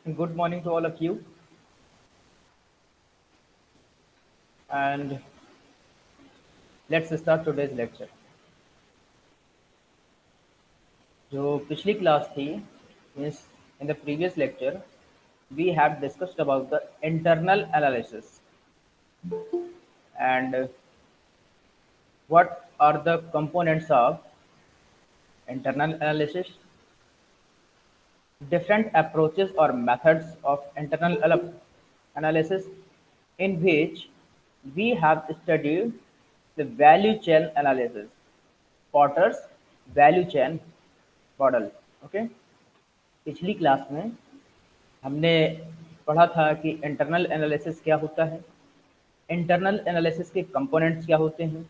Good morning to all of you. And let's start today's lecture. जो पिछली class थी, means in the previous lecture, we have discussed about the internal analysis and what are the components of internal analysis, different approaches or methods of internal analysis, in which we have studied the value chain analysis, Potter's value chain model. Okay, पिछली class में हमने पढ़ा था कि internal analysis क्या होता है, internal analysis के कंपोनेंट्स क्या होते हैं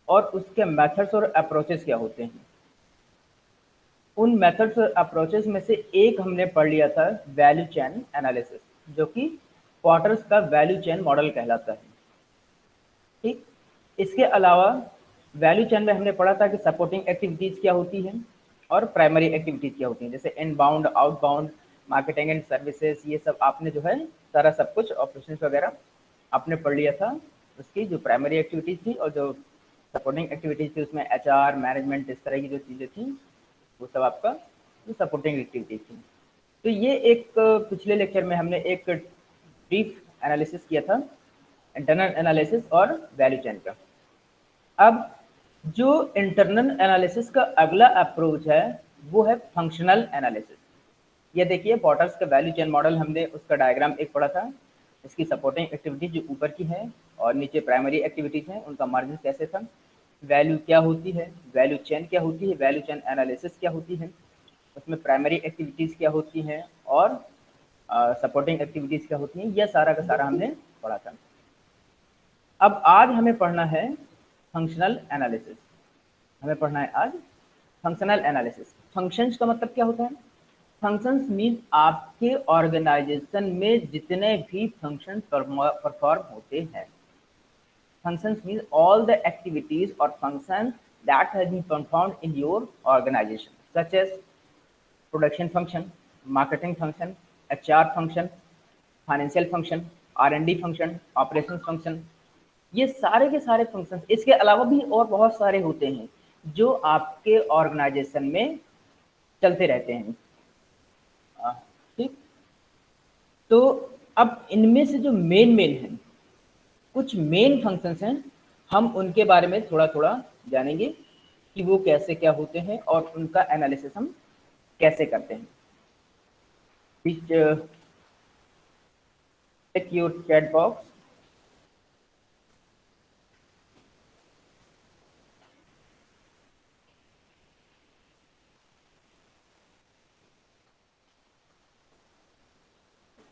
और उसके मेथड्स और अप्रोचेस क्या होते हैं। उन मेथड्स और अप्रोचेस में से एक हमने पढ़ लिया था वैल्यू चेन एनालिसिस, जो कि पॉटर्स का वैल्यू चेन मॉडल कहलाता है। ठीक, इसके अलावा वैल्यू चेन में हमने पढ़ा था कि सपोर्टिंग एक्टिविटीज़ क्या होती हैं और प्राइमरी एक्टिविटीज़ क्या होती हैं, जैसे inbound, outbound, marketing and services, ये सब आपने जो है सारा सब कुछ ऑपरेशंस वगैरह आपने पढ़ लिया था। उसकी जो प्राइमरी एक्टिविटीज़ थी और जो सपोर्टिंग एक्टिविटीज़ थी उसमें एचआर, मैनेजमेंट, इस तरह की जो चीज़ें थी वो सब आपका जो सपोर्टिंग एक्टिविटीज़ थी। तो ये एक पिछले लेक्चर में हमने एक ब्रीफ एनालिसिस किया था इंटरनल एनालिसिस और वैल्यू चेन का। अब जो इंटरनल एनालिसिस का अगला अप्रोच है वो है फंक्शनल एनालिसिस। ये देखिए, पॉटर्स का वैल्यू चेन मॉडल, हमने उसका डायग्राम एक पढ़ा था। इसकी सपोर्टिंग एक्टिविटीज जो ऊपर की है और नीचे प्राइमरी एक्टिविटीज हैं, उनका मार्जिन कैसे था, वैल्यू क्या होती है, वैल्यू चेन क्या होती है, वैल्यू चेन एनालिसिस क्या होती है, उसमें प्राइमरी एक्टिविटीज क्या होती हैं और सपोर्टिंग एक्टिविटीज क्या होती हैं, यह सारा का सारा हमने पढ़ा था। अब आज हमें पढ़ना है फंक्शनल एनालिसिस। हमें पढ़ना है आज फंक्शनल एनालिसिस। फंक्शंस का मतलब क्या होता है? फंक्शंस मीन आपके ऑर्गेनाइजेशन में जितने भी फंक्शन परफॉर्म होते हैं। Functions mean all the activities और function that has been performed in your organisation, such as production function, marketing function, HR function, financial function, R&D function, operations function, ये सारे के सारे फंक्शंस। इसके अलावा भी और बहुत सारे होते हैं जो आपके ऑर्गेनाइजेशन में चलते रहते हैं। ठीक, तो अब इनमें से जो मेन हैं, कुछ मेन फंक्शंस हैं, हम उनके बारे में थोड़ा थोड़ा जानेंगे कि वो कैसे क्या होते हैं और उनका एनालिसिस हम कैसे करते हैं। check your chat box.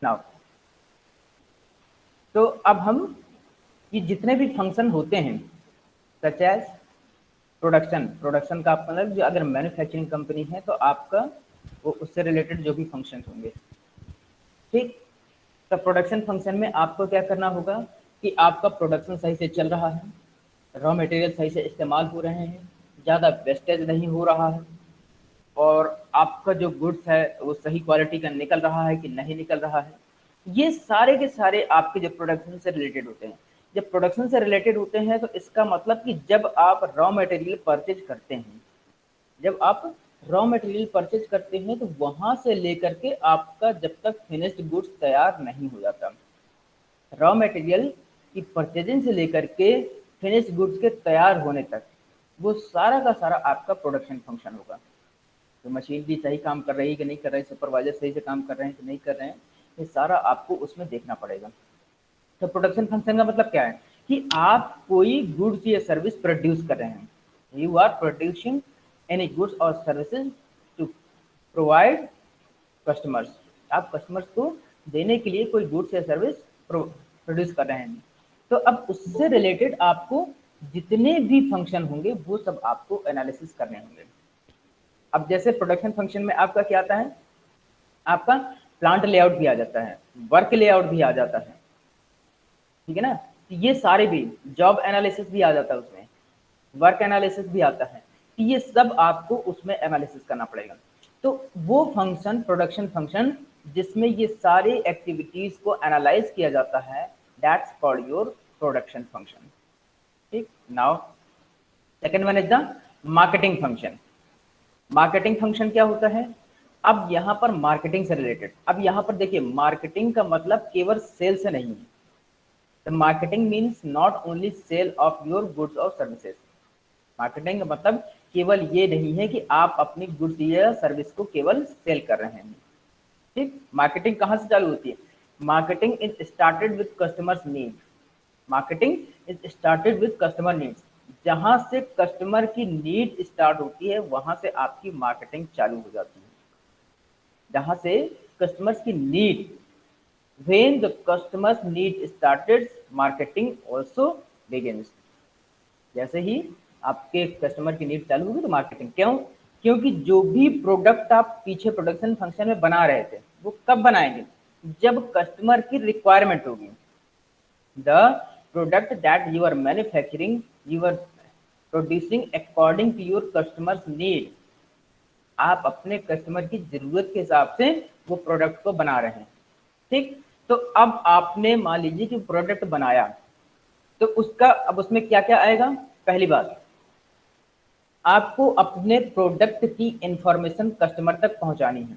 Now, तो अब हम ये जितने भी फंक्शन होते हैं, सच एज प्रोडक्शन का आपका मतलब, जो अगर मैन्युफैक्चरिंग कंपनी है तो आपका वो उससे रिलेटेड जो भी फंक्शन होंगे। ठीक, तो प्रोडक्शन फंक्शन में आपको क्या करना होगा कि आपका प्रोडक्शन सही से चल रहा है, रॉ मटेरियल सही से इस्तेमाल हो रहे हैं, ज़्यादा वेस्टेज नहीं हो रहा है, और आपका जो गुड्स है वो सही क्वालिटी का निकल रहा है कि नहीं निकल रहा है। ये सारे के सारे आपके जो प्रोडक्शन से रिलेटेड होते हैं। जब प्रोडक्शन से रिलेटेड होते हैं तो इसका मतलब कि जब आप रॉ मटेरियल परचेज करते हैं, जब आप रॉ मटेरियल परचेज करते हैं तो वहां से लेकर के आपका जब तक फिनिश्ड गुड्स तैयार नहीं हो जाता, रॉ मटेरियल की परचेजिंग से लेकर के फिनिश्ड गुड्स के तैयार होने तक, वो सारा का सारा आपका प्रोडक्शन फंक्शन होगा। तो मशीन भी सही काम कर रही है कि नहीं कर रही, सुपरवाइजर सही से काम कर रहे हैं कि नहीं कर रहे हैं, ये सारा आपको उसमें देखना पड़ेगा। तो प्रोडक्शन फंक्शन का मतलब क्या है कि आप कोई गुड्स या सर्विस प्रोड्यूस कर रहे हैं, you are producing any goods और सर्विसेज टू प्रोवाइड कस्टमर्स। आप कस्टमर्स को देने के लिए कोई गुड्स या सर्विस प्रोड्यूस कर रहे हैं। तो अब उससे रिलेटेड आपको जितने भी फंक्शन होंगे वो सब आपको एनालिसिस करने होंगे। अब जैसे प्रोडक्शन फंक्शन में आपका क्या आता है, आपका प्लांट लेआउट भी आ जाता है, वर्क लेआउट भी आ जाता है, ठीक है ना। तो ये सारे भी, जॉब एनालिसिस भी आ जाता है उसमें, वर्क एनालिसिस भी आता है, तो ये सब आपको उसमें एनालिसिस करना पड़ेगा। तो वो फंक्शन, प्रोडक्शन फंक्शन जिसमें ये सारी एक्टिविटीज को एनालाइज किया जाता है, that's called your production function. ठीक, now second one is the marketing function. Marketing function क्या होता है? अब यहाँ पर मार्केटिंग से रिलेटेड, अब यहाँ पर देखिए मार्केटिंग का मतलब केवल सेल से नहीं है। The marketing means not only sale of your goods और सर्विसेज। मार्केटिंग का मतलब केवल ये नहीं है कि आप अपनी गुड्स या सर्विस को केवल सेल कर रहे हैं। ठीक, मार्केटिंग कहाँ से चालू होती है? Marketing is started with customers need. Marketing is started with customer needs. जहां से कस्टमर की नीड स्टार्ट होती है वहां से आपकी मार्केटिंग चालू हो जाती है। जहां से कस्टमर्स की need, when the customers need started, marketing also begins. जैसे ही आपके कस्टमर की नीड चालू होगी तो मार्केटिंग। क्यों? क्योंकि जो भी प्रोडक्ट आप पीछे प्रोडक्शन फंक्शन में बना रहे थे वो कब बनाएंगे? जब कस्टमर की रिक्वायरमेंट होगी। The product that you are manufacturing, you are producing according to your customers need. आप अपने कस्टमर की जरूरत के हिसाब से वो प्रोडक्ट को बना रहे हैं। ठीक, तो अब आपने मान लीजिए कि प्रोडक्ट बनाया, तो उसका अब उसमें क्या क्या आएगा? पहली बात, आपको अपने प्रोडक्ट की इंफॉर्मेशन कस्टमर तक पहुंचानी है।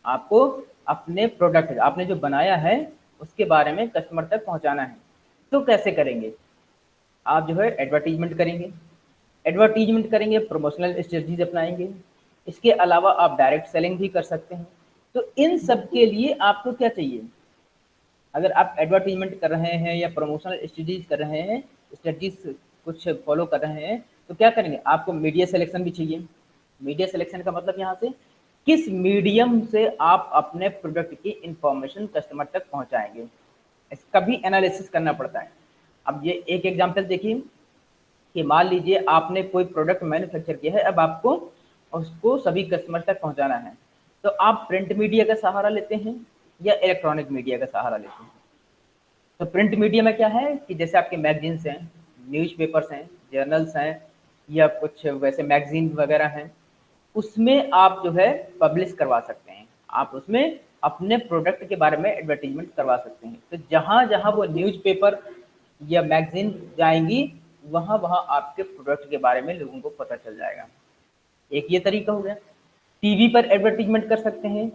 आपको अपने प्रोडक्ट, आपने जो बनाया है उसके बारे में कस्टमर तक पहुंचाना है। तो कैसे करेंगे? आप जो है एडवर्टीजमेंट करेंगे, एडवर्टीजमेंट करेंगे, प्रमोशनल स्ट्रेटजीज अपनाएंगे। इसके अलावा आप डायरेक्ट सेलिंग भी कर सकते हैं। तो इन सब के लिए आपको क्या चाहिए? अगर आप एडवर्टीजमेंट कर रहे हैं या प्रमोशनल स्ट्रेटजीज कर रहे हैं, स्ट्रेटजीज कुछ फॉलो कर रहे हैं, तो क्या करेंगे? आपको मीडिया सिलेक्शन भी चाहिए। मीडिया सिलेक्शन का मतलब यहाँ से किस मीडियम से आप अपने प्रोडक्ट की इंफॉर्मेशन कस्टमर तक पहुंचाएंगे, इसका भी एनालिसिस करना पड़ता है। अब ये एक एग्जांपल देखिए कि मान लीजिए आपने कोई प्रोडक्ट मैन्युफैक्चर किया है, अब आपको उसको सभी कस्टमर तक पहुंचाना है। तो आप प्रिंट मीडिया का सहारा लेते हैं या इलेक्ट्रॉनिक मीडिया का सहारा लेते हैं? तो प्रिंट मीडिया में क्या है कि जैसे आपके मैगजीन्स हैं, न्यूज़पेपर्स हैं, जर्नल्स हैं, या कुछ वैसे मैगजीन वगैरह हैं, उसमें आप जो है पब्लिश करवा सकते हैं। आप उसमें अपने प्रोडक्ट के बारे में एडवर्टीजमेंट करवा सकते हैं। तो जहाँ जहाँ वो न्यूज़पेपर या मैगजीन जाएंगी वहाँ वहाँ आपके प्रोडक्ट के बारे में लोगों को पता चल जाएगा। एक ये तरीका हो गया। टीवी पर एडवर्टीजमेंट कर सकते हैं।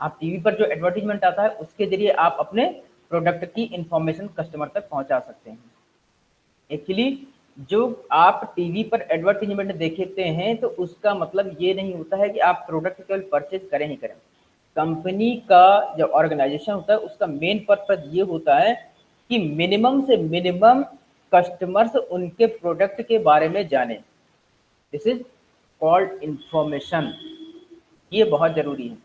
आप टीवी पर जो एडवर्टीजमेंट आता है उसके जरिए आप अपने प्रोडक्ट की इंफॉर्मेशन कस्टमर तक पहुंचा सकते हैं। एक्चुअली जो आप टीवी पर एडवर्टीजमेंट देखते हैं तो उसका मतलब ये नहीं होता है कि आप प्रोडक्ट केवल परचेज करें ही करें। कंपनी का जो ऑर्गेनाइजेशन होता है उसका मेन पर्पज ये होता है कि मिनिमम से मिनिमम कस्टमर्स उनके प्रोडक्ट के बारे में जाने। This is called information. ये बहुत ज़रूरी है।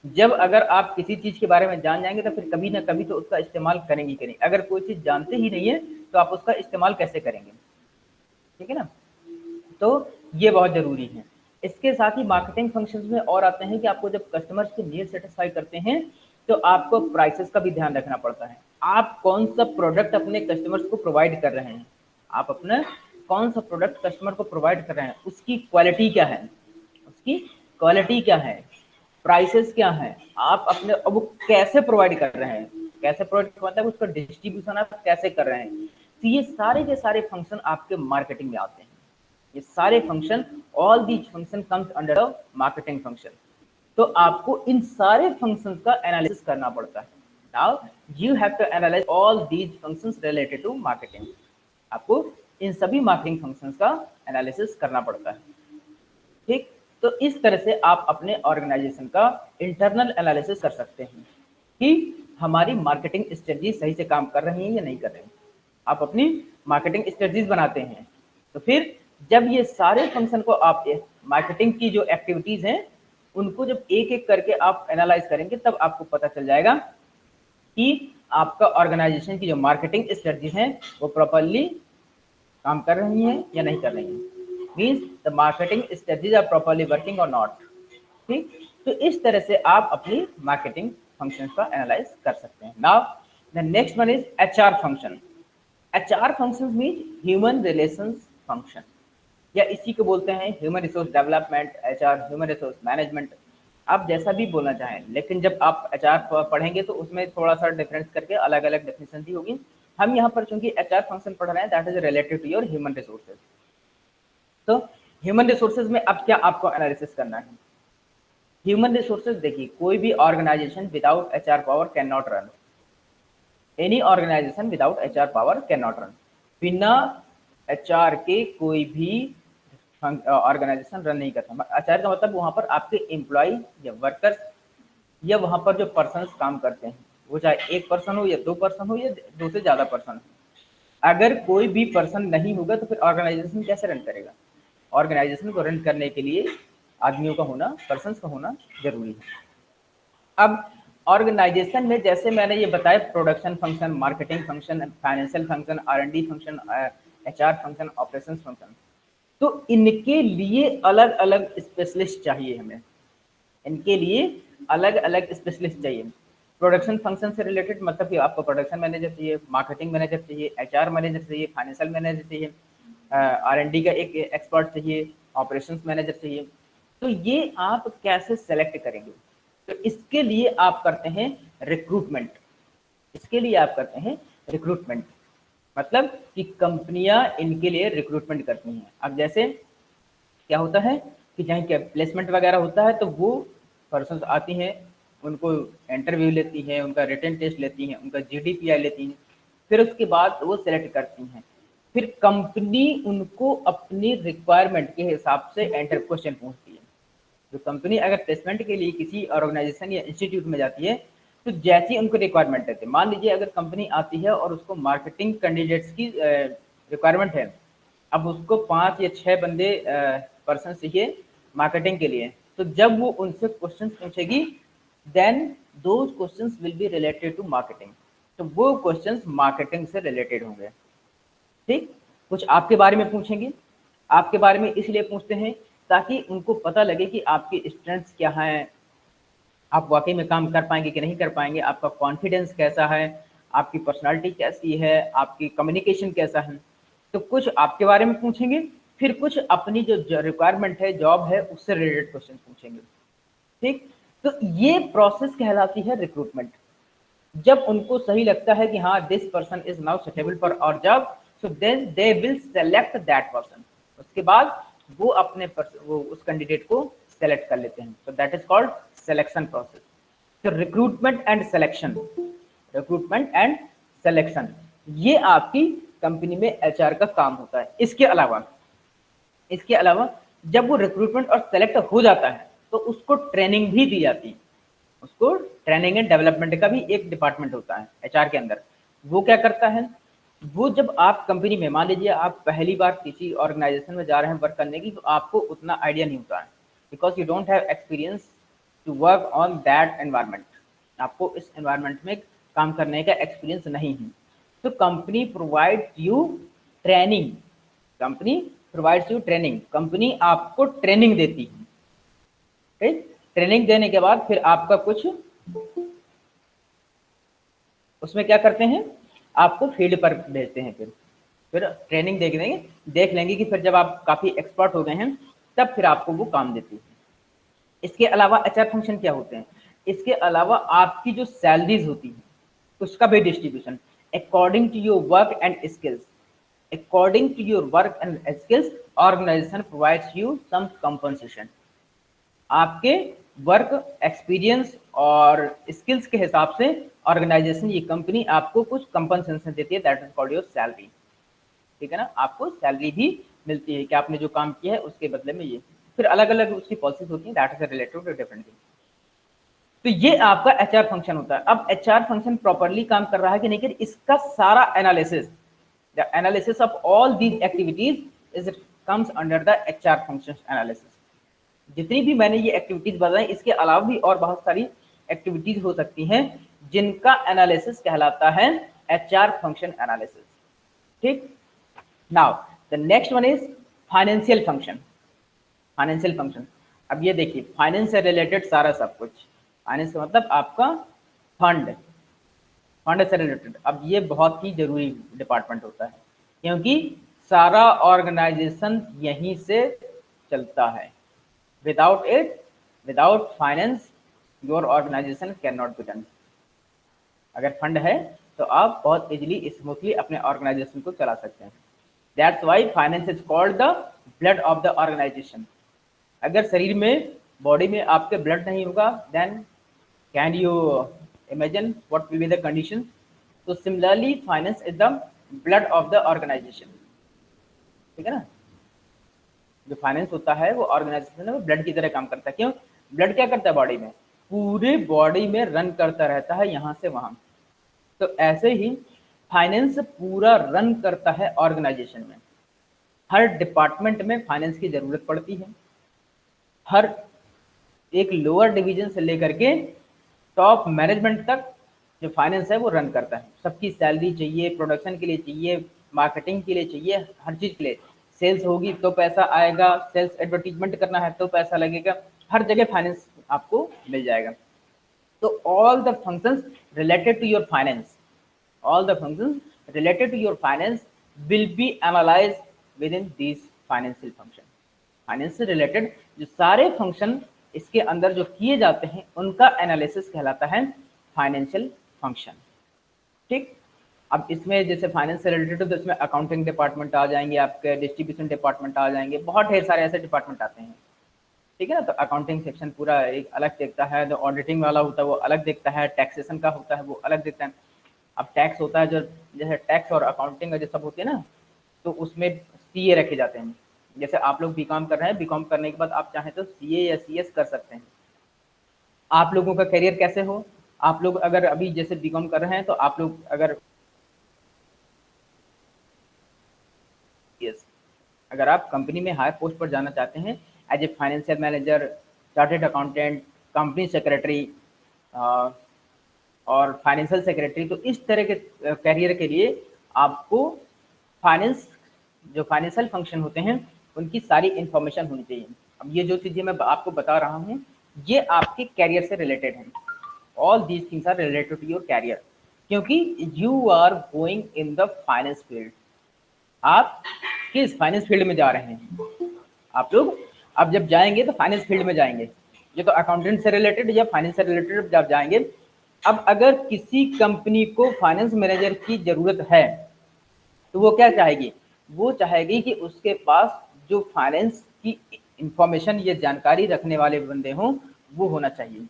जब अगर आप किसी चीज़ के बारे में जान जाएंगे तो फिर कभी ना कभी तो उसका इस्तेमाल करेंगे ही करेंगे। अगर कोई चीज़ जानते ही नहीं है तो आप उसका इस्तेमाल कैसे करेंगे? ठीक है ना? तो ये बहुत ज़रूरी है। इसके साथ ही मार्केटिंग फंक्शंस में और आते हैं कि आपको जब कस्टमर्स की नीड सेटिस्फाई करते हैं तो आपको प्राइसेस का भी ध्यान रखना पड़ता है। आप कौन सा प्रोडक्ट अपने कस्टमर्स को प्रोवाइड कर रहे हैं, आप अपना कौन सा प्रोडक्ट कस्टमर को प्रोवाइड कर रहे हैं, उसकी क्वालिटी क्या है, उसकी क्वालिटी क्या है, प्राइसेस क्या हैं, आप अपने अब वो कैसे प्रोवाइड कर रहे हैं, कैसे प्रोवाइड करते हैं, उसका डिस्ट्रीब्यूशन आप कैसे कर रहे हैं। तो ये सारे के सारे फंक्शन आपके मार्केटिंग में आते हैं। ये सारे function, all these function comes under a marketing function. तो आपको इन सारे फंक्शंस का एनालिसिस करना पड़ता है। Now you have to analyze all these functions related to marketing. आपको इन सभी मार्केटिंग फंक्शंस का एनालिसिस करना पड़ता है। ठीक, तो इस तरह से आप अपने ऑर्गेनाइजेशन का इंटरनल एनालिसिस कर सकते हैं कि हमारी मार्केटिंग स्ट्रेटजी सही से काम कर रही है या नहीं कर रही है। आप अपनी मार्केटिंग स्ट्रेटजीज बनाते हैं, तो फिर जब ये सारे फंक्शन को आप मार्केटिंग की जो एक्टिविटीज हैं उनको जब एक एक करके आप एनालाइज करेंगे तब आपको पता चल जाएगा कि आपका ऑर्गेनाइजेशन की जो मार्केटिंग स्ट्रेटजी हैं वो प्रॉपरली काम कर रही हैं या नहीं कर रही हैं। Means the marketing strategies are properly working और नॉट। ठीक, तो इस तरह से आप अपनी मार्केटिंग फंक्शंस का एनालाइज कर सकते हैं। Now the next one is HR function. HR functions means human relations function, या इसी को बोलते हैं human resource development, HR human resource management. आप जैसा भी बोलना चाहें, लेकिन जब आप एचआर पढ़ेंगे तो उसमें थोड़ा सा डिफरेंस करके अलग अलग डेफिनेशन दी होगी। हम यहाँ पर चूंकि एचआर फंक्शन पढ़ रहे हैं, that is related to your human resources. तो ह्यूमन रिसोर्सेज में अब क्या आपको एनालिसिस करना है? ह्यूमन रिसोर्सेज देखिए, कोई भी organization without HR power can not run. Any organization without HR power can not run. बिना एचआर के कोई भी ऑर्गेनाइजेशन रन नहीं करता। एचआर का मतलब वहां पर आपके एम्प्लॉय या वर्कर्स या वहां पर जो पर्सन काम करते हैं, वो चाहे एक पर्सन हो या दो पर्सन हो या दो से ज्यादा पर्सन हो, अगर कोई भी पर्सन नहीं होगा तो फिर ऑर्गेनाइजेशन कैसे रन करेगा? ऑर्गेनाइजेशन को रन करने के लिए आदमियों का होना, पर्सन का होना जरूरी है। अब ऑर्गेनाइजेशन में जैसे मैंने ये बताया, production function, marketing function, financial function, R&D function, HR function, operations function, तो इनके लिए अलग अलग स्पेशलिस्ट चाहिए हमें। इनके लिए अलग अलग स्पेशलिस्ट चाहिए। प्रोडक्शन फंक्शन से रिलेटेड मतलब कि आपको प्रोडक्शन मैनेजर चाहिए, मार्केटिंग मैनेजर चाहिए, एचआर मैनेजर चाहिए, फाइनेंशियल मैनेजर चाहिए, R&D का एक एक्सपर्ट चाहिए, ऑपरेशंस मैनेजर चाहिए। तो ये आप कैसे सेलेक्ट करेंगे? तो इसके लिए आप करते हैं रिक्रूटमेंट। इसके लिए आप करते हैं रिक्रूटमेंट, मतलब कि कंपनियां इनके लिए रिक्रूटमेंट करती हैं। अब जैसे क्या होता है कि जहाँ क्या प्लेसमेंट वगैरह होता है, तो वो पर्सन आती हैं, उनको इंटरव्यू लेती हैं, उनका रिटन टेस्ट लेती हैं, उनका GDPI लेती हैं, फिर उसके बाद वो सिलेक्ट करती हैं। फिर कंपनी उनको अपनी रिक्वायरमेंट के हिसाब से एंटर क्वेश्चन पूछती है। जो कंपनी अगर प्लेसमेंट के लिए किसी ऑर्गेनाइजेशन या इंस्टीट्यूट में जाती है, तो जैसी उनको रिक्वायरमेंट रहती है, मान लीजिए अगर कंपनी आती है और उसको मार्केटिंग कैंडिडेट्स की रिक्वायरमेंट है, अब उसको 5 या 6 बंदे पर्सन चाहिए मार्केटिंग के लिए, तो जब वो उनसे क्वेश्चंस पूछेगी, then those questions will be related to marketing. तो वो क्वेश्चंस मार्केटिंग से रिलेटेड होंगे। ठीक, कुछ आपके बारे में पूछेंगे। आपके बारे में इसलिए पूछते हैं ताकि उनको पता लगे कि आपकी स्ट्रेंथ्स क्या हैं, आप वाकई में काम कर पाएंगे कि नहीं कर पाएंगे, आपका कॉन्फिडेंस कैसा है, आपकी पर्सनालिटी कैसी है, आपकी कम्युनिकेशन कैसा है। तो कुछ आपके बारे में पूछेंगे, फिर कुछ अपनी जो रिक्वायरमेंट है, जॉब है, उससे रिलेटेड क्वेश्चन पूछेंगे। ठीक, तो ये प्रोसेस कहलाती है रिक्रूटमेंट। जब उनको सही लगता है कि हाँ this person is now suitable for our job, so then they will select that person. उसके बाद वो वो उस कैंडिडेट को सेलेक्ट कर लेते हैं। तो that is called selection process. तो recruitment and selection, recruitment and selection, ये आपकी कंपनी में एचआर का काम होता है। इसके अलावा जब वो रिक्रूटमेंट और सेलेक्ट हो जाता है, तो उसको ट्रेनिंग भी दी जाती है। उसको ट्रेनिंग एंड डेवलपमेंट का भी एक डिपार्टमेंट होता है एचआर के अंदर। वो क्या करता है, वो जब आप कंपनी में, मान लीजिए आप पहली बार किसी ऑर्गेनाइजेशन में जा रहे हैं वर्क करने की, तो आपको उतना आइडिया नहीं होता है, because you don't have experience to work on that environment. आपको इस एनवायरमेंट में काम करने का एक्सपीरियंस नहीं है। तो company provides you training. Company provides you training, company आपको ट्रेनिंग देती है। ठीक, ट्रेनिंग देने के बाद फिर आपका कुछ उसमें क्या करते हैं, आपको फील्ड पर भेजते हैं। फिर ट्रेनिंग देख लेंगे कि फिर जब आप काफ़ी एक्सपर्ट हो गए हैं, तब फिर आपको वो काम देती है। इसके अलावा एचआर फंक्शन क्या होते हैं? इसके अलावा आपकी जो सैलरीज होती है, उसका भी distribution according to your work and skills. According to your work and skills, organization provides you some compensation. आपके वर्क एक्सपीरियंस और स्किल्स के हिसाब से ऑर्गेनाइजेशन, ये कंपनी आपको कुछ कंपनसेशन देती है, that is called your salary. ठीक है ना, आपको सैलरी भी मिलती है कि आपने जो काम किया है उसके बदले में ये। फिर अलग अलग उसकी पॉलिसीज होती हैं, that is related to different thing. तो ये आपका एचआर फंक्शन होता है। अब एचआर फंक्शन प्रॉपरली काम कर रहा है कि नहीं, कि इसका सारा analysis, the analysis of all these activities is comes under the HR function analysis. जितनी भी मैंने ये एक्टिविटीज बताई, इसके अलावा भी और बहुत सारी एक्टिविटीज हो सकती हैं जिनका एनालिसिस कहलाता है एचआर फंक्शन एनालिसिस। ठीक, now the next one is financial function. Financial function, अब ये देखिए, फाइनेंस से रिलेटेड सारा सब कुछ। फाइनेंस का मतलब आपका फंड, फंड से रिलेटेड। अब ये बहुत ही जरूरी डिपार्टमेंट होता है, क्योंकि सारा ऑर्गेनाइजेशन यहीं से चलता है। Without it without finance your organization can not be done. अगर फंड है तो आप बहुत इजीली स्मूथली अपने ऑर्गेनाइजेशन को चला सकते हैं। That's why finance is called the blood of the organisation. अगर शरीर में, बॉडी में आपके ब्लड नहीं होगा, then can you imagine what will be the condition. तो similarly finance is the blood of the organisation. ठीक है ना, जो फाइनेंस होता है वो ऑर्गेनाइजेशन में ब्लड की तरह काम करता है। क्यों? ब्लड क्या करता है बॉडी में, पूरे बॉडी में रन करता रहता है यहाँ से वहाँ। तो ऐसे ही फाइनेंस पूरा रन करता है ऑर्गेनाइजेशन में। हर डिपार्टमेंट में फाइनेंस की जरूरत पड़ती है। हर एक लोअर डिवीजन से लेकर के टॉप मैनेजमेंट तक जो फाइनेंस है वो रन करता है। सबकी सैलरी चाहिए, प्रोडक्शन के लिए चाहिए, मार्केटिंग के लिए चाहिए, हर चीज़ के लिए। सेल्स होगी तो पैसा आएगा, सेल्स एडवर्टीजमेंट करना है तो पैसा लगेगा, हर जगह फाइनेंस आपको मिल जाएगा। तो all the functions related to your finance, all the functions related to your finance will be analyzed within these financial function। Finance से रिलेटेड जो सारे फंक्शन इसके अंदर जो किए जाते हैं उनका एनालिसिस कहलाता है फाइनेंशियल फंक्शन। ठीक, अब इसमें जैसे फाइनेंस से रिलेटेड तो इसमें अकाउंटिंग डिपार्टमेंट आ जाएंगे, आपके डिस्ट्रीब्यूशन डिपार्टमेंट आ जाएंगे, बहुत ढेर सारे ऐसे डिपार्टमेंट आते हैं। ठीक है ना, तो अकाउंटिंग सेक्शन पूरा एक अलग देखता है, जो ऑडिटिंग वाला होता है वो अलग देखता है, टैक्सेशन का होता है वो अलग देखता है। अब टैक्स होता है जो, जैसे टैक्स और अकाउंटिंग का जो सब होती है ना, तो उसमें सीए रखे जाते हैं। जैसे आप लोग बीकॉम कर रहे हैं, बीकॉम करने के बाद आप चाहें तो सीए या सीएस कर सकते हैं। आप लोगों का करियर कैसे हो, आप लोग अगर अभी जैसे बीकॉम कर रहे हैं तो आप लोग अगर अगर आप कंपनी में हायर पोस्ट पर जाना चाहते हैं as a financial manager, chartered accountant, company secretary और फाइनेंशियल सेक्रेटरी, तो इस तरह के करियर के लिए आपको फाइनेंस, जो फाइनेंशियल फंक्शन होते हैं उनकी सारी इंफॉर्मेशन होनी चाहिए। अब ये जो चीज़ें मैं आपको बता रहा हूँ ये आपके कैरियर से रिलेटेड हैं। All these things are related to your career, क्योंकि you are going in the finance field. आप किस फाइनेंस फील्ड में जा रहे हैं? आप लोग अब जब जाएंगे तो फाइनेंस फील्ड में जाएंगे, ये तो अकाउंटेंट से रिलेटेड या फाइनेंस से रिलेटेड जब जाएंगे। अब अगर किसी कंपनी को फाइनेंस मैनेजर की जरूरत है तो वो क्या चाहेगी, वो चाहेगी कि उसके पास जो फाइनेंस की इंफॉर्मेशन या जानकारी रखने वाले बंदे हों वो होना चाहिए।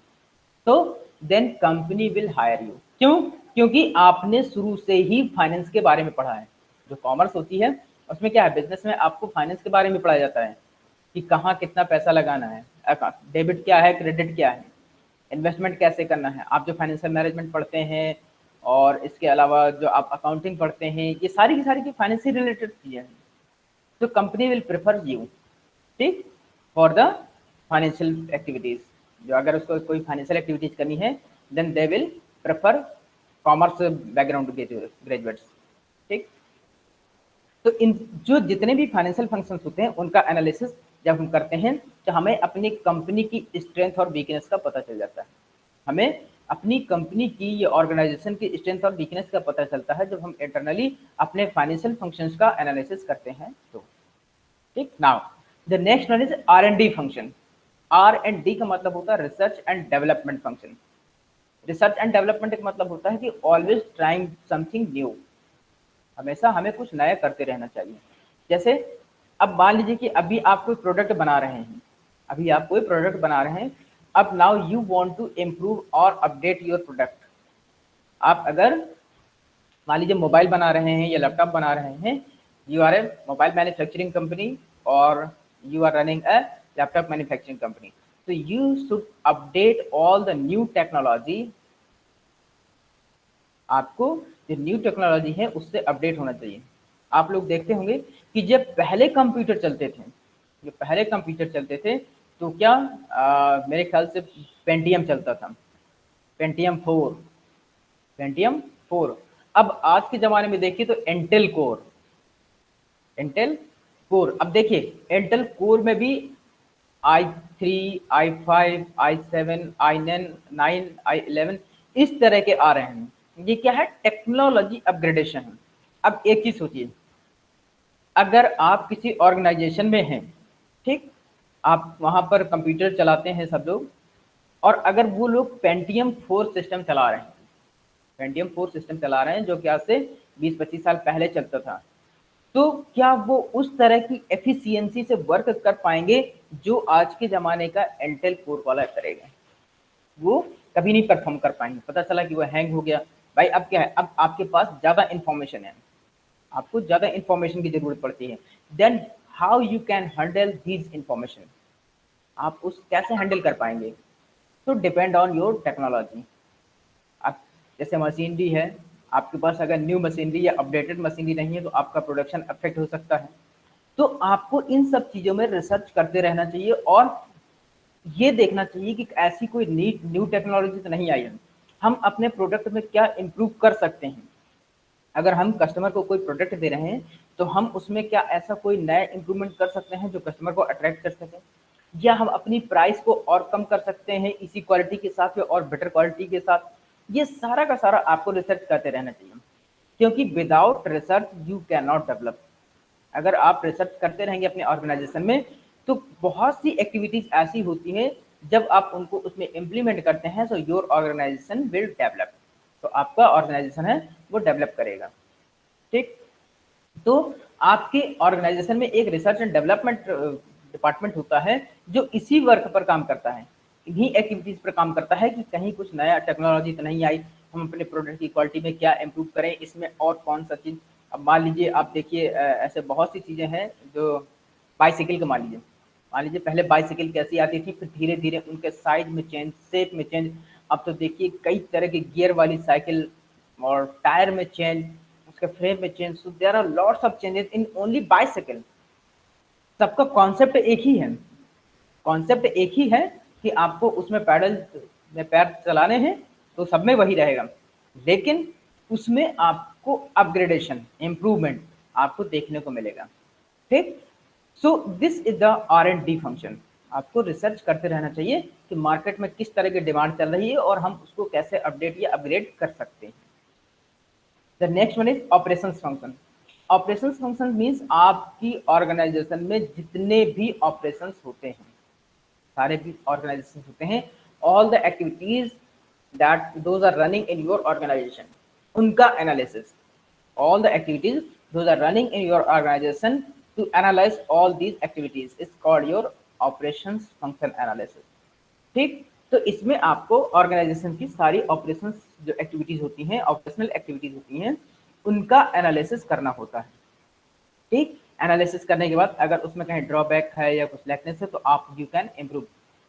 तो then company will hire you. क्यों? क्योंकि आपने शुरू से ही फाइनेंस के बारे में पढ़ा है। जो कॉमर्स होती है उसमें क्या है, बिजनेस में आपको फाइनेंस के बारे में पढ़ाया जाता है कि कहाँ कितना पैसा लगाना है, डेबिट क्या है, क्रेडिट क्या है, इन्वेस्टमेंट कैसे करना है। आप जो फाइनेंशियल मैनेजमेंट पढ़ते हैं और इसके अलावा जो आप अकाउंटिंग पढ़ते हैं, ये सारी की सारी की फाइनेंस से रिलेटेड चीज़ें हैं। तो कंपनी विल प्रेफर यू, ठीक, फॉर द फाइनेंशियल एक्टिविटीज़। जो अगर उसको कोई फाइनेंशियल एक्टिविटीज़ करनी है then they will prefer commerce background graduates. ठीक, तो इन जो जितने भी फाइनेंशियल फंक्शंस होते हैं उनका एनालिसिस जब हम करते हैं तो हमें अपनी कंपनी की स्ट्रेंथ और वीकनेस का पता चल जाता है। हमें अपनी कंपनी की या ऑर्गेनाइजेशन की स्ट्रेंथ और वीकनेस का पता चलता है जब हम इंटरनली अपने फाइनेंशियल फंक्शंस का एनालिसिस करते हैं। तो ठीक, now the next one is R&D function. R&D का मतलब होता है research and development function. Research and development का मतलब होता है कि ऑलवेज ट्राइंग समथिंग न्यू, हमेशा हमें कुछ नया करते रहना चाहिए। जैसे अब मान लीजिए कि अभी आप कोई प्रोडक्ट बना रहे हैं, अभी आप कोई प्रोडक्ट बना रहे हैं, अब now you want to improve और अपडेट योर प्रोडक्ट। आप अगर मान लीजिए मोबाइल बना रहे हैं या लैपटॉप बना रहे हैं, you are a mobile manufacturing company और you are running a laptop manufacturing company, तो you should update all the new technology. आपको जो न्यू टेक्नोलॉजी है उससे अपडेट होना चाहिए। आप लोग देखते होंगे कि जब पहले कंप्यूटर चलते थे, जो पहले कंप्यूटर चलते थे तो क्या मेरे ख्याल से पेंटियम चलता था, पेंटियम 4। अब आज के ज़माने में देखिए तो इंटेल कोर। अब देखिए इंटेल कोर में भी i3, i5, i7, i9, i11 इस तरह के आ रहे हैं। ये क्या है, टेक्नोलॉजी अपग्रेडेशन है। अब एक चीज सोचिए, अगर आप किसी ऑर्गेनाइजेशन में हैं, ठीक, आप वहाँ पर कंप्यूटर चलाते हैं सब लोग, और अगर वो लोग पेंटियम 4 सिस्टम चला रहे हैं, पेंटियम 4 सिस्टम चला रहे हैं जो कि आज से 20-25 साल पहले चलता था, तो क्या वो उस तरह की एफिशिएंसी से वर्क कर पाएंगे जो आज के ज़माने का इंटेल कोर वाला करेगा? वो कभी नहीं परफॉर्म कर पाएंगे। पता चला कि वो हैंग हो गया, भाई अब क्या है, अब आपके पास ज़्यादा इन्फॉर्मेशन है, आपको ज़्यादा इन्फॉर्मेशन की ज़रूरत पड़ती है, then how you can handle these information, आप उस कैसे हैंडल कर पाएंगे? तो डिपेंड ऑन योर टेक्नोलॉजी। आप जैसे मशीनरी है, आपके पास अगर न्यू मशीनरी या अपडेटेड मशीनरी नहीं है तो आपका प्रोडक्शन अफेक्ट हो सकता है। तो आपको इन सब चीज़ों में रिसर्च करते रहना चाहिए और ये देखना चाहिए कि ऐसी कोई न्यू टेक्नोलॉजी तो नहीं आई है, हम अपने प्रोडक्ट में क्या इम्प्रूव कर सकते हैं। अगर हम कस्टमर को कोई प्रोडक्ट दे रहे हैं तो हम उसमें क्या ऐसा कोई नया इम्प्रूवमेंट कर सकते हैं जो कस्टमर को अट्रैक्ट कर सके, या हम अपनी प्राइस को और कम कर सकते हैं इसी क्वालिटी के साथ या और बेटर क्वालिटी के साथ। ये सारा का सारा आपको रिसर्च करते रहना चाहिए, क्योंकि without research you can not develop. अगर आप रिसर्च करते रहेंगे अपने ऑर्गेनाइजेशन में तो बहुत सी एक्टिविटीज ऐसी होती हैं जब आप उनको उसमें इम्प्लीमेंट करते हैं तो योर ऑर्गेनाइजेशन विल डेवलप, तो आपका ऑर्गेनाइजेशन है वो डेवलप करेगा। ठीक, तो आपके ऑर्गेनाइजेशन में एक रिसर्च एंड डेवलपमेंट डिपार्टमेंट होता है जो इसी वर्क पर काम करता है, इन्हीं एक्टिविटीज पर काम करता है कि कहीं कुछ नया टेक्नोलॉजी तो नहीं आई, हम अपने प्रोडक्ट की क्वालिटी में क्या इम्प्रूव करें, इसमें और कौन सा चीज़। अब मान लीजिए आप देखिए ऐसे बहुत सी चीज़ें हैं जो बाईसाइकिल का मान लीजिए पहले बाईसाइकिल कैसी आती थी, फिर धीरे धीरे उनके साइज में चेंज, शेप में चेंज, अब तो देखिए कई तरह के गियर वाली साइकिल और टायर में चेंज, उसके फ्रेम में change, so there are lots of changes in only bicycle. सबका कॉन्सेप्ट एक ही है, कॉन्सेप्ट एक ही है कि आपको उसमें पैडल में पैर चलाने हैं, तो सब में वही रहेगा, लेकिन उसमें आपको अपग्रेडेशन इम्प्रूवमेंट आपको देखने को मिलेगा। ठीक, so this is the R&D function. आपको रिसर्च करते रहना चाहिए कि मार्केट में किस तरह की डिमांड चल रही है और हम उसको कैसे अपडेट या अपग्रेड कर सकते हैं। The next one is operations function. Operations function means आपकी ऑर्गेनाइजेशन में जितने भी ऑपरेशंस होते हैं, सारे भी ऑर्गेनाइजेशन होते हैं, all the activities that those are running in your organization, उनका analysis, all the activities those are running in your organization, to analyze all these activities is called your operations function analysis। ठीक, तो इसमें आपको organisation की सारी operations जो activities होती हैं, ऑपरेशनल एक्टिविटीज होती हैं, उनका एनालिसिस करना होता है। ठीक, एनालिसिस करने के बाद अगर उसमें कहीं ड्रॉबैक है या कुछ लैकनेस है तो आप you can improve,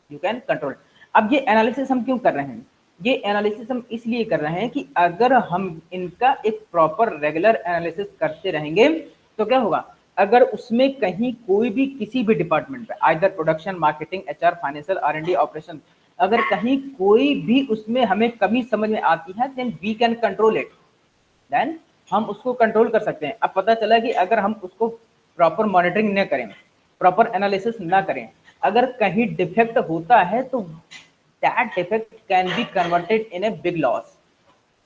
you can control. अब ये एनालिसिस हम क्यों कर रहे हैं? ये एनालिसिस हम इसलिए कर रहे हैं कि अगर हम इनका एक प्रॉपर रेगुलर एनालिसिस करते रहेंगे तो क्या होगा, अगर उसमें कहीं कोई भी किसी भी डिपार्टमेंट पे, either production, marketing, HR, financial, R&D, operation, अगर कहीं कोई भी उसमें हमें कमी समझ में आती है, then we can control it, then हम उसको कंट्रोल कर सकते हैं। अब पता चला कि अगर हम उसको प्रॉपर मॉनिटरिंग न करें, प्रॉपर एनालिसिस ना करें, अगर कहीं डिफेक्ट होता है तो that defect can be converted in a big loss,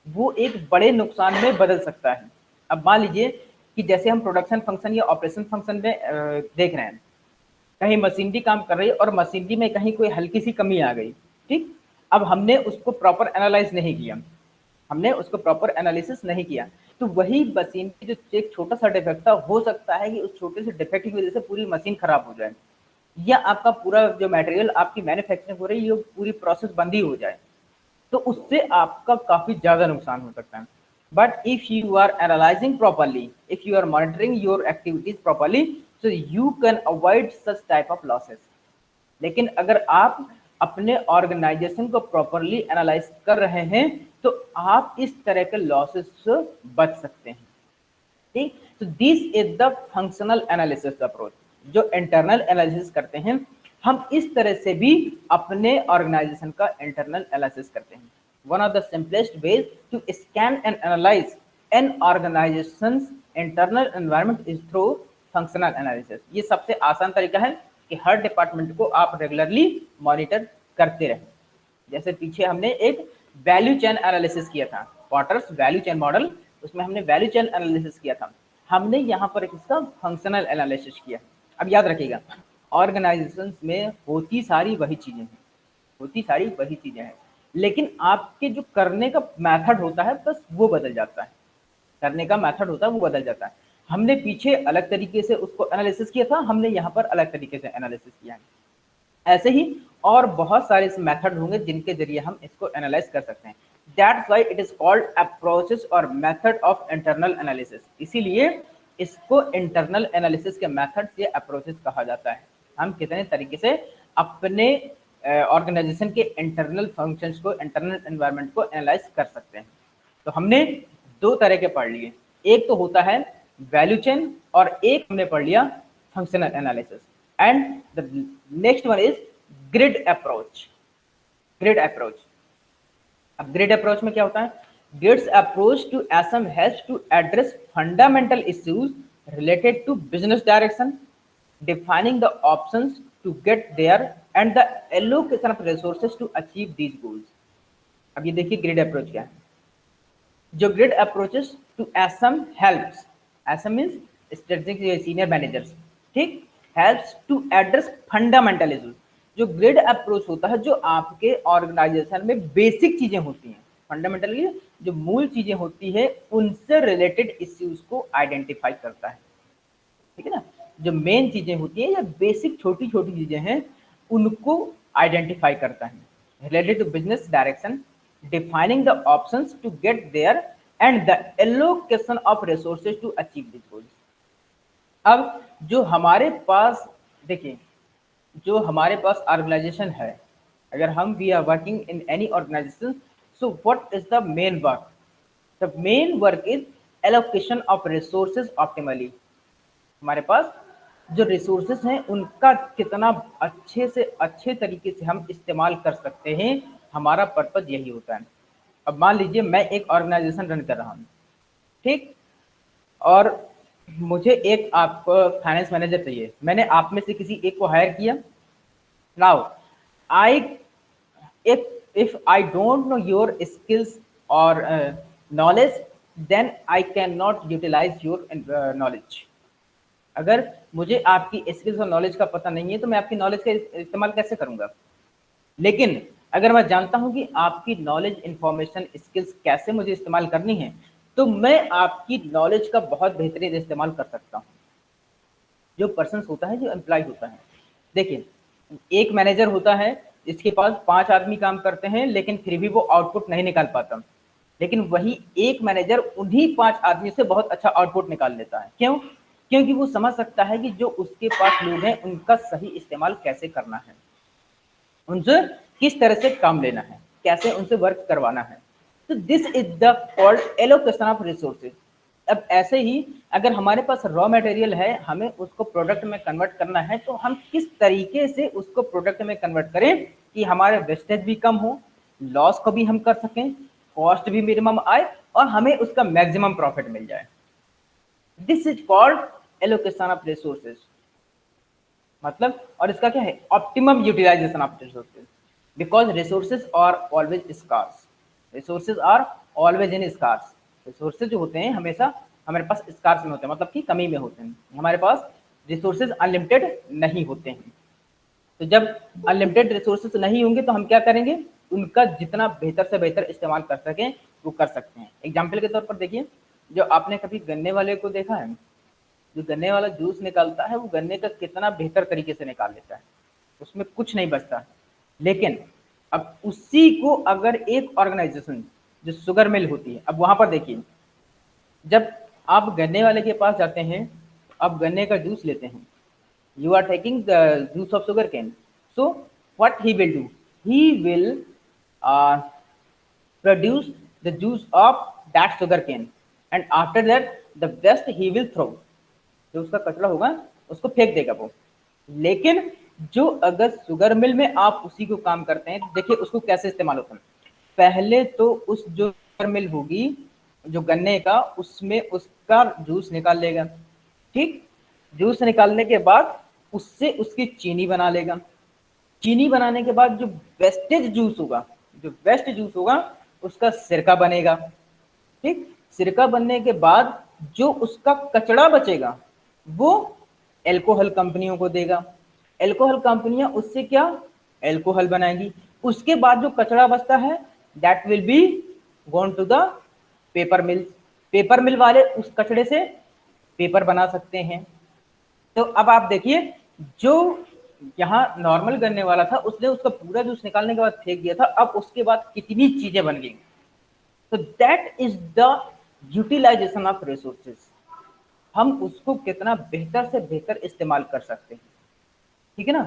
वो एक बड़े नुकसान में बदल सकता है। अब मान लीजिए कि जैसे हम प्रोडक्शन फंक्शन या ऑपरेशन फंक्शन में देख रहे हैं, कहीं मशीनरी काम कर रही है और मशीनरी में कहीं कोई हल्की सी कमी आ गई। ठीक, अब हमने उसको प्रॉपर एनालाइज नहीं किया, हमने उसको प्रॉपर एनालिसिस नहीं किया, तो वही मशीन की जो एक छोटा सा डिफेक्ट था, हो सकता है कि उस छोटे से डिफेक्ट की वजह से पूरी मशीन खराब हो जाए, या आपका पूरा जो मटेरियल आपकी मैन्युफैक्चरिंग हो रही है वो पूरी प्रोसेस बंद ही हो जाए, तो उससे आपका काफी ज्यादा नुकसान हो सकता है। But if you are analyzing properly, if you are monitoring your activities properly, so you can avoid such type of losses। लेकिन अगर आप अपने ऑर्गेनाइजेशन को प्रॉपरली एनालाइज कर रहे हैं तो आप इस तरह के लॉसेस से बच सकते हैं। ठीक, तो this is the functional analysis approach. जो इंटरनल एनालिसिस करते हैं, हम इस तरह से भी अपने ऑर्गेनाइजेशन का इंटरनल एनालिसिस करते हैं। One of the simplest ways to scan and analyze an organization's internal environment is through functional analysis. ये सबसे आसान तरीका है कि हर डिपार्टमेंट को आप रेगुलरली मॉनिटर करते रहें। जैसे पीछे हमने एक वैल्यू चेन एनालिसिस किया था, पॉटर्स वैल्यू चेन मॉडल, उसमें हमने वैल्यू चेन एनालिसिस किया था, हमने यहाँ पर इसका फंक्शनल एनालिसिस किया। अब याद रखिएगा, ऑर्गेनाइजेशंस में होती सारी वही चीजें हैं, होती सारी वही चीजें हैं, लेकिन आपके जो करने का मेथड होता है बस वो बदल जाता है, करने का मेथड होता है वो बदल जाता है। हमने पीछे अलग तरीके से उसको एनालिसिस किया था, हमने यहाँ पर अलग तरीके से एनालिसिस किया है। ऐसे ही और बहुत सारे मेथड होंगे जिनके जरिए हम इसको एनालाइज कर सकते हैं। That's why it is called approaches और मेथड ऑफ इंटरनल एनालिसिस। इसीलिए इसको इंटरनल एनालिसिस के मेथड्स या अप्रोचेस कहा जाता है। हम कितने तरीके से अपने ऑर्गेनाइजेशन के इंटरनल फंक्शंस को, इंटरनल एनवायरनमेंट को एनालाइज कर सकते हैं। तो हमने दो तरह के पढ़ लिए, एक तो होता है वैल्यू चेन और एक हमने पढ़ लिया functional analysis. And the next one is grid approach. Grid approach, अब ग्रिड अप्रोच में क्या होता है? Grids approach to SM has to address fundamental issues related to business direction, defining the options to get there and the allocation of resources to achieve these goals। अब ये देखिए grid approach क्या है। जो grid approaches to SM helps, SM means strategic senior managers, ठीक, helps to address fundamental issues. जो grid approach होता है जो आपके ऑर्गेनाइजेशन में बेसिक चीजें होती हैं, फंडामेंटली जो मूल चीजें होती है उनसे रिलेटेड इश्यूज को आइडेंटिफाई करता है, ठीक है ना। जो मेन चीजें होती हैं या बेसिक छोटी छोटी चीजें हैं उनको आइडेंटिफाई करता है। Related to business direction, defining the options to get there and the allocation of resources to achieve this goals. अब जो हमारे पास देखिए, जो हमारे पास ऑर्गेनाइजेशन है, अगर हम we are working in any organization, so what is the main work? The main work is allocation of resources optimally. हमारे पास जो रिसोर्सेज हैं उनका कितना अच्छे से अच्छे तरीके से हम इस्तेमाल कर सकते हैं, हमारा पर्पज यही होता है। अब मान लीजिए मैं एक ऑर्गेनाइजेशन रन कर रहा हूँ, ठीक, और मुझे एक आपको फाइनेंस मैनेजर चाहिए। मैंने आप में से किसी एक को हायर किया। Now I if I don't know your skills or knowledge, then I cannot utilize your knowledge। अगर मुझे आपकी स्किल्स और नॉलेज का पता नहीं है तो मैं आपकी नॉलेज का इस्तेमाल कैसे करूंगा? लेकिन अगर मैं जानता हूं कि आपकी नॉलेज, इंफॉर्मेशन, स्किल्स कैसे मुझे इस्तेमाल करनी है, तो मैं आपकी नॉलेज का बहुत बेहतरीन इस्तेमाल कर सकता हूं। जो पर्सन होता है, जो एम्प्लॉय होता है, देखिए एक मैनेजर होता है, इसके पास 5 आदमी काम करते हैं लेकिन फिर भी वो आउटपुट नहीं निकाल पाता, लेकिन वही एक मैनेजर उन्हीं 5 आदमियों से बहुत अच्छा आउटपुट निकाल लेता है। क्यों? क्योंकि वो समझ सकता है कि जो उसके पास लोग हैं उनका सही इस्तेमाल कैसे करना है, उनसे किस तरह से काम लेना है, कैसे उनसे वर्क करवाना है। तो this is the called allocation of resources. अब ऐसे ही अगर हमारे पास रॉ मटेरियल है, हमें उसको प्रोडक्ट में कन्वर्ट करना है, तो हम किस तरीके से उसको प्रोडक्ट में कन्वर्ट करें कि हमारे वेस्टेज भी कम हो, लॉस को भी हम कर सकें, कॉस्ट भी मिनिमम आए और हमें उसका मैक्सिमम प्रॉफिट मिल जाए। This is called allocation of resources. मतलब, और इसका क्या है? Optimum utilization of resources, because resources are always scarce. Resources are always in scarce. Resources जो होते हैं हमेशा हमारे पास स्कार्स में होते हैं, मतलब कि कमी में होते हैं। हमारे पास रिसोर्सेज अनलिमिटेड नहीं होते हैं। तो जब अनलिमिटेड रिसोर्सेज नहीं होंगे तो हम क्या करेंगे? उनका जितना बेहतर से बेहतर इस्तेमाल कर सकें वो कर सकते हैं। एग्जाम्पल के तौर पर देखिए, जो आपने कभी गन्ने वाले को देखा है, जो गन्ने वाला जूस निकालता है वो गन्ने का कितना बेहतर तरीके से निकाल लेता है, उसमें कुछ नहीं बचता। लेकिन अब उसी को अगर एक ऑर्गेनाइजेशन जो शुगर मिल होती है, अब वहां पर देखिए, जब आप गन्ने वाले के पास जाते हैं, आप गन्ने का जूस लेते हैं, you are taking the juice of sugar cane, so what he will do? He will uh, produce the juice of that sugar cane, and after that the best he will throw। जो उसका कचरा होगा उसको फेंक देगा वो। लेकिन जो अगर शुगर मिल में आप उसी को काम करते हैं, देखिए उसको कैसे इस्तेमाल होता है। पहले तो उस जो शुगर मिल होगी जो गन्ने का, उसमें उसका जूस निकाल लेगा, ठीक। जूस निकालने के बाद उससे उसकी चीनी बना लेगा। चीनी बनाने के बाद जो वेस्टेज जूस होगा, जो वेस्ट जूस होगा, उसका सिरका बनेगा, ठीक। सिरका बनने के बाद जो उसका कचड़ा बचेगा वो एल्कोहल कंपनियों को देगा। एल्कोहल कंपनियां उससे क्या, एल्कोहल बनाएंगी। उसके बाद जो कचरा बचता है that will be gone to the paper mill. Paper mill वाले उस कचड़े से पेपर बना सकते हैं। तो अब आप देखिए, जो यहाँ नॉर्मल गन्ने वाला था उसने उसका पूरा जूस निकालने के बाद फेंक दिया था, अब उसके बाद कितनी चीजें बन गई। तो that is the utilization of resources. हम उसको कितना बेहतर से बेहतर इस्तेमाल कर सकते हैं, ठीक है ना।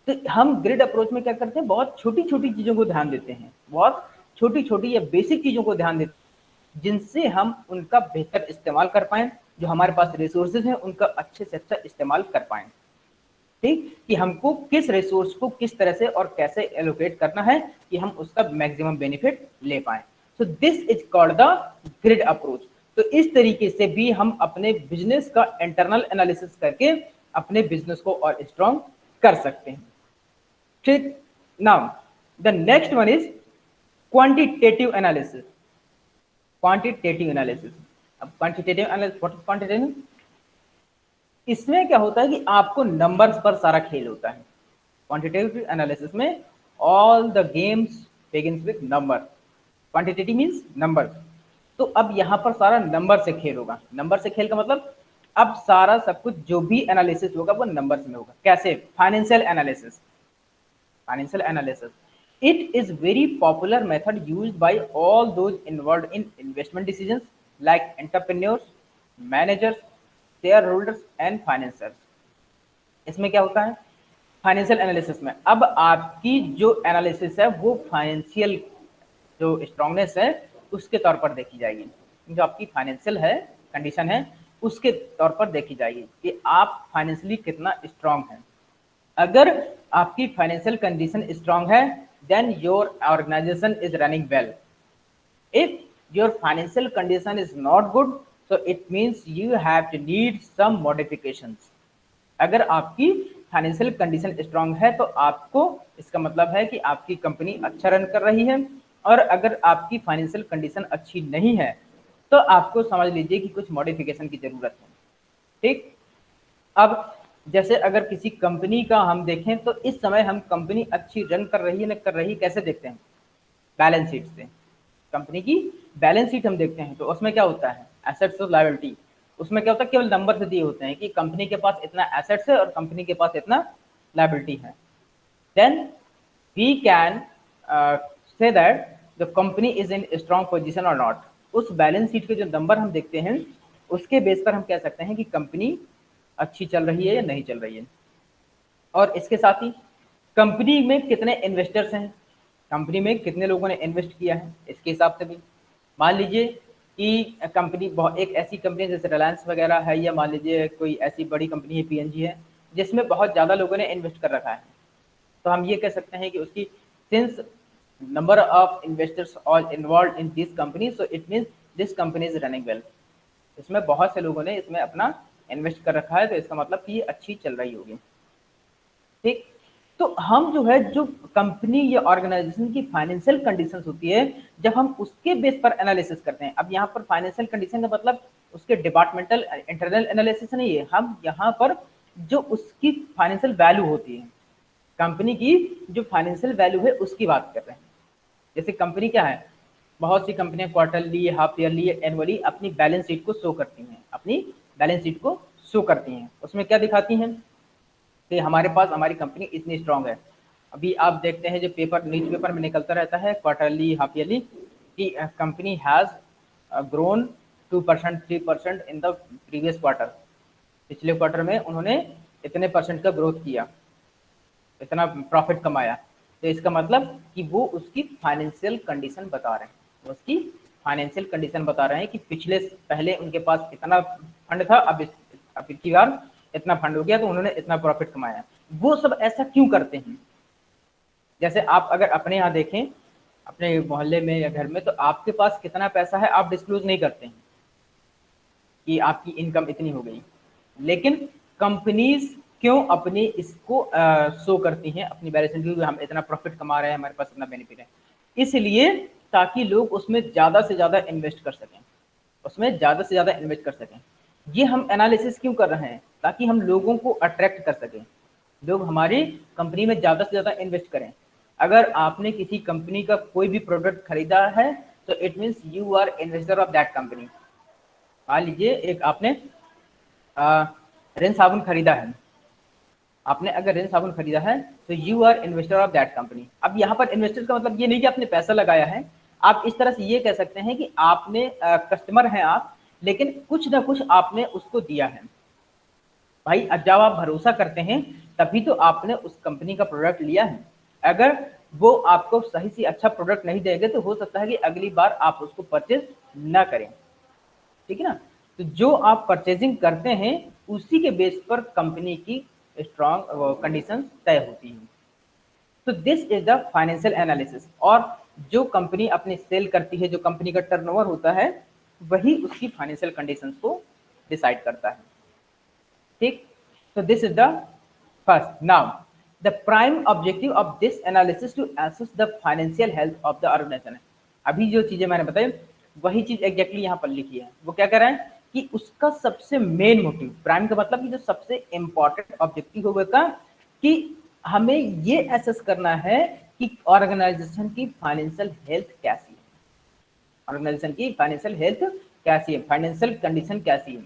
तो हम ग्रिड अप्रोच में क्या करते हैं, बहुत छोटी छोटी चीजों को ध्यान देते हैं, बहुत छोटी छोटी या बेसिक चीजों को ध्यान देते हैं, जिनसे हम उनका बेहतर इस्तेमाल कर पाए, जो हमारे पास रिसोर्सेज हैं उनका अच्छे से अच्छा इस्तेमाल कर पाए। ठीक, कि हमको किस रिसोर्स को किस तरह से और कैसे एलोकेट करना है कि हम उसका मैक्सिमम बेनिफिट ले पाए। So this is called the grid approach. तो इस तरीके से भी हम अपने बिजनेस का इंटरनल एनालिसिस करके अपने बिजनेस को और स्ट्रॉन्ग कर सकते हैं। ठीक, now the next one is quantitative analysis. Quantitative analysis, अब quantitative analysis, what is quantitative? इसमें क्या होता है कि आपको नंबर्स पर सारा खेल होता है। क्वांटिटेटिव एनालिसिस में all the games begins with number. Quantitative means number. तो अब यहाँ पर सारा नंबर से खेल होगा। नंबर से खेल का मतलब अब सारा सब कुछ जो भी एनालिसिस होगा वो नंबर्स में होगा। कैसे? Financial analysis. Financial analysis. It is very popular method used by all those involved in investment decisions like entrepreneurs, managers, shareholders and financiers. इसमें क्या होता है? फाइनेंशियल एनालिसिस में अब आपकी जो एनालिसिस है वो फाइनेंशियल जो स्ट्रांगनेस है उसके तौर पर देखी जाएगी। जो आपकी फाइनेंशियल है कंडीशन है उसके तौर पर देखी जाएगी कि आप फाइनेंशियली कितना स्ट्रांग है। अगर आपकी फाइनेंशियल कंडीशन स्ट्रांग है then your organization is running well. If your financial condition is not good so it means you have to need some modifications। अगर आपकी फाइनेंशियल कंडीशन स्ट्रांग है तो आपको इसका मतलब है कि आपकी कंपनी अच्छा रन कर रही है, और अगर आपकी फाइनेंशियल कंडीशन अच्छी नहीं है तो आपको समझ लीजिए कि कुछ मॉडिफिकेशन की जरूरत है। ठीक, अब जैसे अगर किसी कंपनी का हम देखें तो इस समय हम कंपनी अच्छी रन कर रही है न कर रही कैसे देखते हैं? बैलेंस शीट से। कंपनी की बैलेंस शीट हम देखते हैं तो उसमें क्या होता है? एसेट्स और लायबिलिटी। उसमें क्या होता है? केवल नंबर से दिए होते हैं कि कंपनी के पास इतना एसेट्स है और कंपनी के पास इतना लायबिलिटी है। Then we can say that the company is in strong position और नॉट। उस बैलेंस शीट के जो नंबर हम देखते हैं उसके बेस पर हम कह सकते हैं कि कंपनी अच्छी चल रही है या नहीं चल रही है। और इसके साथ ही कंपनी में कितने इन्वेस्टर्स हैं, कंपनी में कितने लोगों ने इन्वेस्ट किया है, इसके हिसाब से भी। मान लीजिए कि कंपनी बहुत एक ऐसी कंपनी जैसे रिलायंस वगैरह है, या मान लीजिए कोई ऐसी बड़ी कंपनी है पीएनजी है जिसमें बहुत ज़्यादा लोगों ने इन्वेस्ट कर रखा है, तो हम ये कह सकते हैं कि उसकी since number of investors all involve in this company so it means this company is running well. इसमें बहुत से लोगों ने इसमें अपना इन्वेस्ट कर रखा है तो इसका मतलब कि ये अच्छी चल रही होगी। ठीक, तो हम जो है जो कंपनी या ऑर्गेनाइजेशन की फाइनेंशियल कंडीशंस होती है जब हम उसके बेस पर एनालिसिस करते हैं। अब यहाँ पर फाइनेंशियल कंडीशन का मतलब उसके डिपार्टमेंटल इंटरनल एनालिसिस नहीं है, हम यहाँ पर जो उसकी फाइनेंशियल वैल्यू होती है, कंपनी की जो फाइनेंशियल वैल्यू है उसकी बात कर रहे हैं। जैसे कंपनी क्या है, बहुत सी कंपनियां क्वार्टरली, हाफ ईयरली, एनुअली अपनी बैलेंस शीट को शो करती हैं, अपनी बैलेंस शीट को शो करती हैं। उसमें क्या दिखाती हैं कि हमारे पास हमारी कंपनी इतनी स्ट्रांग है। अभी आप देखते हैं जो पेपर न्यूज पेपर में निकलता रहता है क्वार्टरली, हाफ ईयरली, कि company has grown 2%, 3% in the previous quarter. पिछले क्वार्टर में उन्होंने इतने परसेंट का ग्रोथ किया, इतना प्रॉफिट कमाया। तो इसका मतलब कि वो उसकी फाइनेंशियल कंडीशन बता रहे हैं, वो उसकी फाइनेंशियल कंडीशन बता रहे हैं कि पिछले पहले उनके पास इतना फंड था, अब की बार इतना फंड हो गया तो उन्होंने इतना प्रॉफिट कमाया। वो सब ऐसा क्यों करते हैं? जैसे आप अगर अपने यहाँ देखें, अपने मोहल्ले में या घर में, तो आपके पास कितना पैसा है आप डिस्क्लोज नहीं करते हैं कि आपकी इनकम इतनी हो गई, लेकिन कंपनीज क्यों अपनी इसको शो करती हैं अपनी बैलेंस शीट में, हम इतना प्रॉफिट कमा रहे हैं, हमारे पास इतना बेनिफिट है। इसलिए ताकि लोग उसमें ज़्यादा से ज़्यादा इन्वेस्ट कर सकें, उसमें ज़्यादा से ज़्यादा इन्वेस्ट कर सकें। ये हम एनालिसिस क्यों कर रहे हैं? ताकि हम लोगों को अट्रैक्ट कर सकें। लोग हमारी कंपनी में ज़्यादा से ज़्यादा इन्वेस्ट करें। अगर आपने किसी कंपनी का कोई भी प्रोडक्ट खरीदा है तो it means you are investor of that company. मान लीजिए एक आपने रिन साबुन खरीदा है, आपने अगर रिन साबुन खरीदा है तो you are investor of that company. अब यहाँ पर इन्वेस्टर का मतलब ये नहीं कि आपने पैसा लगाया है, आप इस तरह से ये कह सकते हैं कि आपने कस्टमर हैं आप, लेकिन कुछ ना कुछ आपने उसको दिया है। भाई अब जब आप भरोसा करते हैं तभी तो आपने उस कंपनी का प्रोडक्ट लिया है। अगर वो आपको सही से अच्छा प्रोडक्ट नहीं देंगे तो हो सकता है कि अगली बार आप उसको परचेज ना करें। ठीक है ना। तो जो आप परचेजिंग करते हैं उसी के बेस पर कंपनी की स्ट्रॉन्ग कंडीशन तय होती है। तो this is the financial analysis. और जो कंपनी अपनी सेल करती है, जो कंपनी का टर्नओवर होता है, वही उसकी फाइनेंशियल कंडीशंस को डिसाइड करता है। ठीक। so this is the first. Now the prime objective of this analysis to assess the financial health of the organization। अभी जो चीजें मैंने बताई वही चीज एग्जैक्टली यहाँ पर लिखी है। वो क्या कह रहा है कि उसका सबसे मेन मोटिव, प्राइम का मतलब कि जो सबसे इंपॉर्टेंट ऑब्जेक्टिव होगा कि हमें ये एसेस करना है कि ऑर्गेनाइजेशन की फाइनेंशियल हेल्थ कैसी है, ऑर्गेनाइजेशन की फाइनेंशियल हेल्थ कैसी है, फाइनेंशियल कंडीशन कैसी है।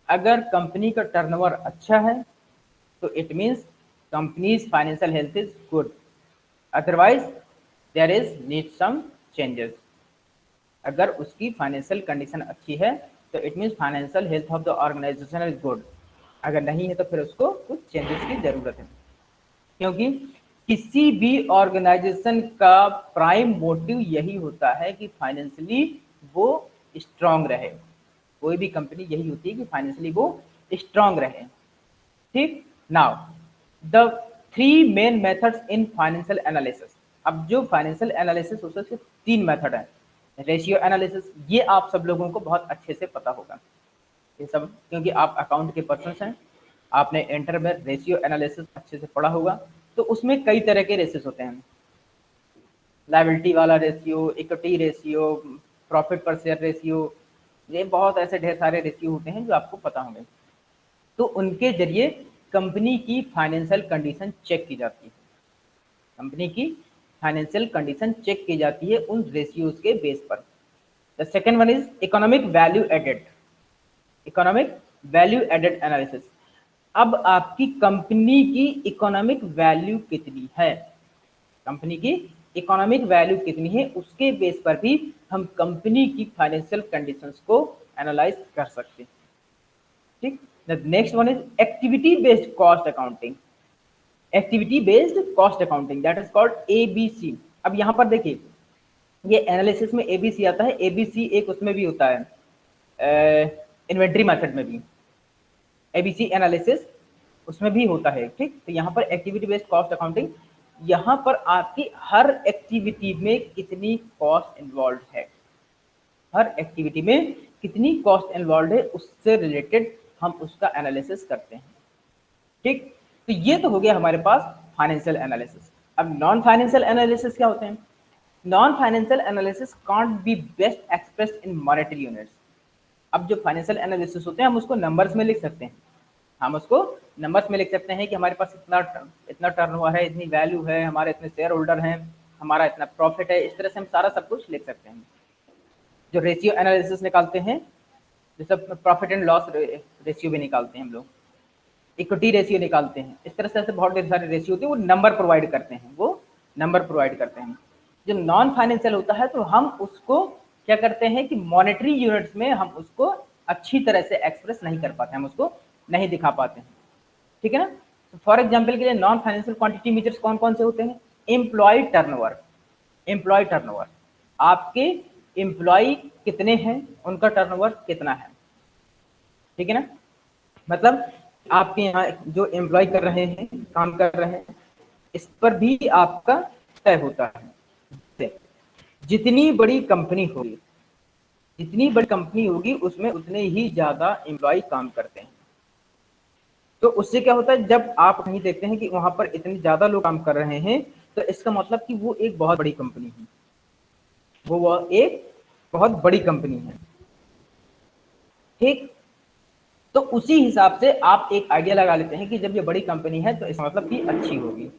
अगर कंपनी का टर्नओवर अच्छा है तो it means company's financial health is good, otherwise there is need some changes. अगर उसकी फाइनेंशियल कंडीशन अच्छी है तो it means financial health of the organization is good, अगर नहीं है तो फिर उसको कुछ चेंजेस की जरूरत है। क्योंकि किसी भी ऑर्गेनाइजेशन का प्राइम मोटिव यही होता है कि फाइनेंशियली वो स्ट्रांग रहे। कोई भी कंपनी यही होती है कि फाइनेंशियली वो स्ट्रांग रहे। ठीक। Now the three main methods in financial analysis. अब जो फाइनेंशियल एनालिसिस होता है उसके तीन मेथड है। रेशियो एनालिसिस, ये आप सब लोगों को बहुत अच्छे से पता होगा ये सब, क्योंकि आप अकाउंट के पर्सन हैं, आपने इंटर में रेशियो एनालिसिस अच्छे से पढ़ा होगा। तो उसमें कई तरह के रेशियोज होते हैं, लायबिलिटी वाला रेशियो, इक्विटी रेशियो, प्रॉफिट पर शेयर रेशियो, ये बहुत ऐसे ढेर सारे रेशियो होते हैं जो आपको पता होंगे। तो उनके जरिए कंपनी की फाइनेंशियल कंडीशन चेक की जाती है, कंपनी की फाइनेंशियल कंडीशन चेक की जाती है उन रेशियोज के बेस पर। The second one is economic value added, economic value added analysis. अब आपकी कंपनी की इकोनॉमिक वैल्यू कितनी है, कंपनी की इकोनॉमिक वैल्यू कितनी है, उसके बेस पर भी हम कंपनी की फाइनेंशियल कंडीशंस को एनालाइज कर सकते हैं। ठीक। The next one is activity based cost accounting, activity based cost accounting that is called ABC. अब यहाँ पर देखिए ये एनालिसिस में एबीसी आता है, एबीसी एक उसमें भी होता है इन्वेंट्री मेथड में भी एबीसी एनालिसिस उसमें भी होता है। ठीक। तो यहाँ पर एक्टिविटी बेस्ड कॉस्ट अकाउंटिंग, यहाँ पर आपकी हर एक्टिविटी में कितनी कॉस्ट इन्वॉल्व है, हर एक्टिविटी में कितनी कॉस्ट इन्वॉल्व है उससे रिलेटेड हम उसका एनालिसिस करते हैं। ठीक। तो ये तो हो गया हमारे पास फाइनेंशियल एनालिसिस। अब नॉन फाइनेंशियल एनालिसिस क्या होते हैं? Non financial analysis can't be best expressed in monetary units. अब जो फाइनेंशियल एनालिसिस होते हैं हम उसको नंबर्स में लिख सकते हैं, हम उसको नंबर्स में लिख सकते हैं कि हमारे पास इतना इतना टर्नओवर है, इतनी वैल्यू है, हमारे इतने शेयर होल्डर हैं, हमारा इतना प्रॉफिट है, इस तरह से हम सारा सब कुछ लिख सकते हैं। जो रेशियो एनालिसिस निकालते हैं, जैसे प्रॉफिट एंड लॉस रेशियो भी निकालते हैं हम लोग, इक्विटी रेशियो निकालते हैं, इस तरह से ऐसे बहुत ढेर सारे रेशियो होते हैं, वो नंबर प्रोवाइड करते हैं, वो नंबर प्रोवाइड करते हैं। जो नॉन फाइनेंशियल होता है तो हम उसको क्या करते हैं कि मॉनेटरी यूनिट्स में हम उसको अच्छी तरह से एक्सप्रेस नहीं कर पाते, हम उसको नहीं दिखा पाते हैं। ठीक है ना। तो फॉर एग्जाम्पल के लिए नॉन फाइनेंशियल क्वांटिटी मेजर्स कौन कौन से होते हैं? एम्प्लॉय टर्नओवर, एम्प्लॉय टर्नओवर, आपके एम्प्लॉय कितने हैं, उनका टर्नओवर कितना है। ठीक है ना। मतलब आपके यहाँ जो एम्प्लॉय कर रहे हैं, काम कर रहे हैं, इस पर भी आपका तय होता है। जितनी बड़ी कंपनी होगी, जितनी बड़ी कंपनी होगी उसमें उतने ही ज्यादा एम्प्लॉय काम करते हैं। तो उससे क्या होता है, जब आप कहीं देखते हैं कि वहां पर इतने ज्यादा लोग काम कर रहे हैं तो इसका मतलब कि वो एक बहुत बड़ी कंपनी है, वो एक बहुत बड़ी कंपनी है। ठीक। तो उसी हिसाब से आप एक आइडिया लगा लेते हैं कि जब ये बड़ी कंपनी है तो इसका मतलब कि अच्छी होगी।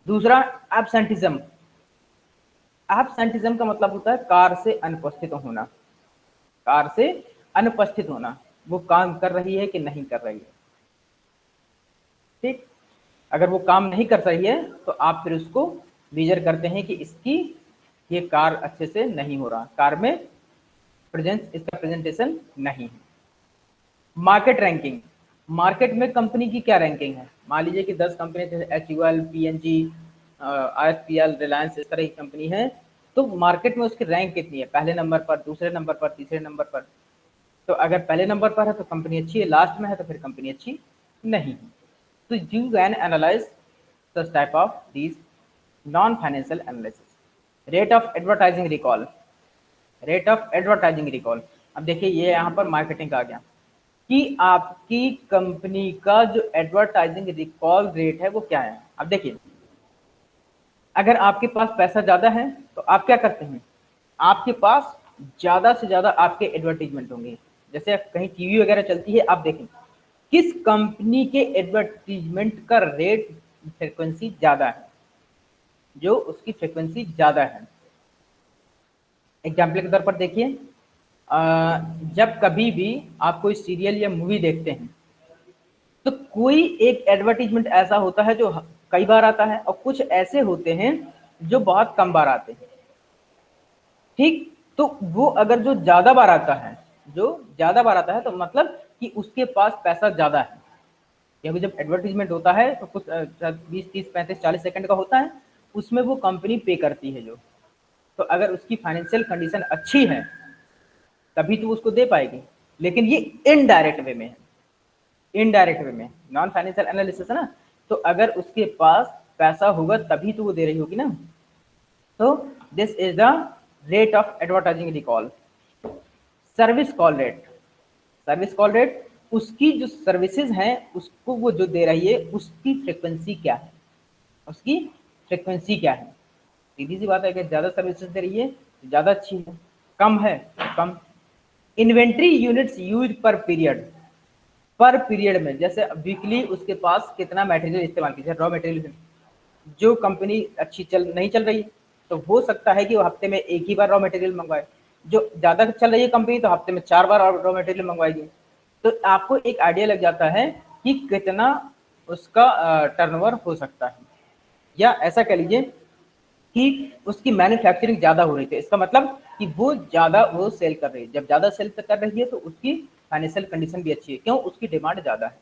दूसरा, एब्सेंटिज्म। एब्सेंटिज्म का मतलब होता है कार से अनुपस्थित होना। कार से अनुपस्थित होना, वो काम कर रही है कि नहीं कर रही है। ठीक, अगर वो काम नहीं कर रही है तो आप फिर उसको मेजर करते हैं कि इसकी ये कार अच्छे से नहीं हो रहा, कार में इसका प्रेजेंटेशन नहीं है। मार्केट रैंकिंग, मार्केट में कंपनी की क्या रैंकिंग है। मान लीजिए कि 10 कंपनी जैसे HUL, PNG, IFPL, रिलायंस, इस तरह की कंपनी है, तो मार्केट में उसकी रैंक कितनी है, पहले नंबर पर, दूसरे नंबर पर, तीसरे नंबर पर। तो अगर पहले नंबर पर है तो कंपनी अच्छी है, लास्ट में है तो फिर कंपनी अच्छी नहीं है। तो you can analyse such type of these non-financial analysis. Rate of advertising recall, rate of advertising recall. अब देखिए ये यहाँ पर मार्केटिंग आ गया कि आपकी कंपनी का जो एडवर्टाइजिंग रिकॉल रेट है वो क्या है। अब देखिए, अगर आपके पास पैसा ज्यादा है तो आप क्या करते हैं, आपके पास ज्यादा से ज्यादा आपके एडवर्टीजमेंट होंगे। जैसे कहीं टीवी वगैरह चलती है, आप देखें किस कंपनी के एडवर्टीजमेंट का रेट फ्रिक्वेंसी ज्यादा है, जो उसकी फ्रिक्वेंसी ज्यादा है। एग्जाम्पल के तौर पर देखिए, जब कभी भी आप कोई सीरियल या मूवी देखते हैं तो कोई एक एडवर्टीजमेंट ऐसा होता है जो कई बार आता है और कुछ ऐसे होते हैं जो बहुत कम बार आते हैं। ठीक, तो वो अगर जो ज्यादा बार आता है, जो ज्यादा बार आता है तो मतलब कि उसके पास पैसा ज्यादा है। क्योंकि जब एडवर्टीजमेंट होता है तो कुछ 20, 30, 35, 40 सेकंड का होता है, उसमें वो कंपनी पे करती है जो। तो अगर उसकी फाइनेंशियल कंडीशन अच्छी है तभी तो उसको दे पाएगी। लेकिन ये इनडायरेक्ट वे में है, इनडायरेक्ट वे में, नॉन फाइनेंशियल एनालिसिस है ना। तो अगर उसके पास पैसा होगा तभी तो वो दे रही होगी ना। तो this is the rate of advertising recall. Service call rate, service call rate, उसकी जो सर्विसेज हैं उसको वो जो दे रही है उसकी फ्रिक्वेंसी क्या है, उसकी फ्रिक्वेंसी क्या है। सीधी सी बात है कि ज्यादा सर्विसेज दे रही है तो ज्यादा अच्छी है, कम है तो कम। इन्वेंट्री यूनिट्स यूज पर पीरियड, पर पीरियड में जैसे वीकली उसके पास कितना मटेरियल इस्तेमाल किया, रॉ मटेरियल। जो कंपनी अच्छी नहीं चल रही तो हो सकता है कि वो हफ्ते में एक ही बार रॉ मटेरियल मंगवाए। जो ज्यादा चल रही है कंपनी तो हफ्ते में 4 बार रॉ मटेरियल मंगवाएगी। तो आपको एक आइडिया लग जाता है कि कितना उसका टर्नओवर हो सकता है। या ऐसा कह लीजिए कि उसकी मैन्युफैक्चरिंग ज्यादा हो रही थी, इसका मतलब कि वो ज्यादा वो सेल कर रही है। जब ज्यादा सेल कर रही है तो उसकी फाइनेंशियल कंडीशन भी अच्छी है, क्यों, उसकी डिमांड ज्यादा है।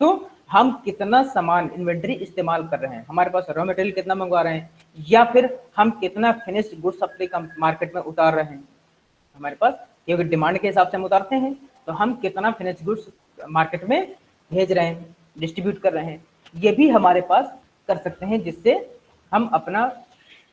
तो हम कितना सामान इन्वेंट्री इस्तेमाल कर रहे हैं, हमारे पास रॉ मटेरियल कितना मंगवा रहे हैं, या फिर हम कितना फिनिश्ड गुड्स अपने मार्केट में उतार रहे हैं हमारे पास, क्योंकि डिमांड के हिसाब से हम उतारते हैं। तो हम कितना फिनिश्ड गुड्स मार्केट में भेज रहे हैं, डिस्ट्रीब्यूट कर रहे हैं, ये भी हमारे पास कर सकते हैं, जिससे हम अपना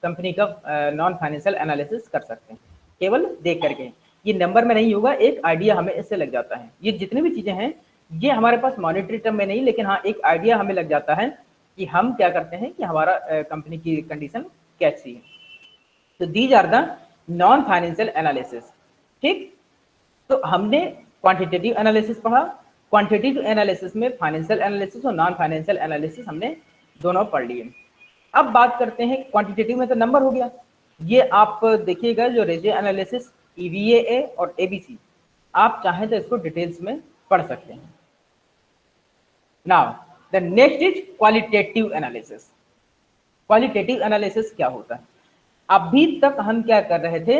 कंपनी का नॉन फाइनेंशियल एनालिसिस कर सकते हैं केवल देख करके। ये नंबर में नहीं होगा, एक आइडिया हमें इससे लग जाता है। ये जितनी भी चीजें हैं ये हमारे पास मॉनेटरी टर्म में नहीं, लेकिन हाँ एक आइडिया हमें लग जाता है कि हम क्या करते हैं, कि हमारा कंपनी की कंडीशन कैसी है। तो these are the non financial analysis. ठीक, तो हमने क्वांटिटेटिव एनालिसिस पढ़ा। क्वांटिटेटिव एनालिसिस में फाइनेंशियल एनालिसिस और नॉन फाइनेंशियल एनालिसिस हमने दोनों पढ़ लिए। अब बात करते हैं क्वांटिटेटिव में, तो नंबर हो गया। ये आप देखिएगा जो रेशियो एनालिसिस, EVA और ABC, आप चाहें तो इसको डिटेल्स में पढ़ सकते हैं। Now the next is qualitative analysis. Qualitative analysis क्या होता है। अभी तक हम क्या कर रहे थे,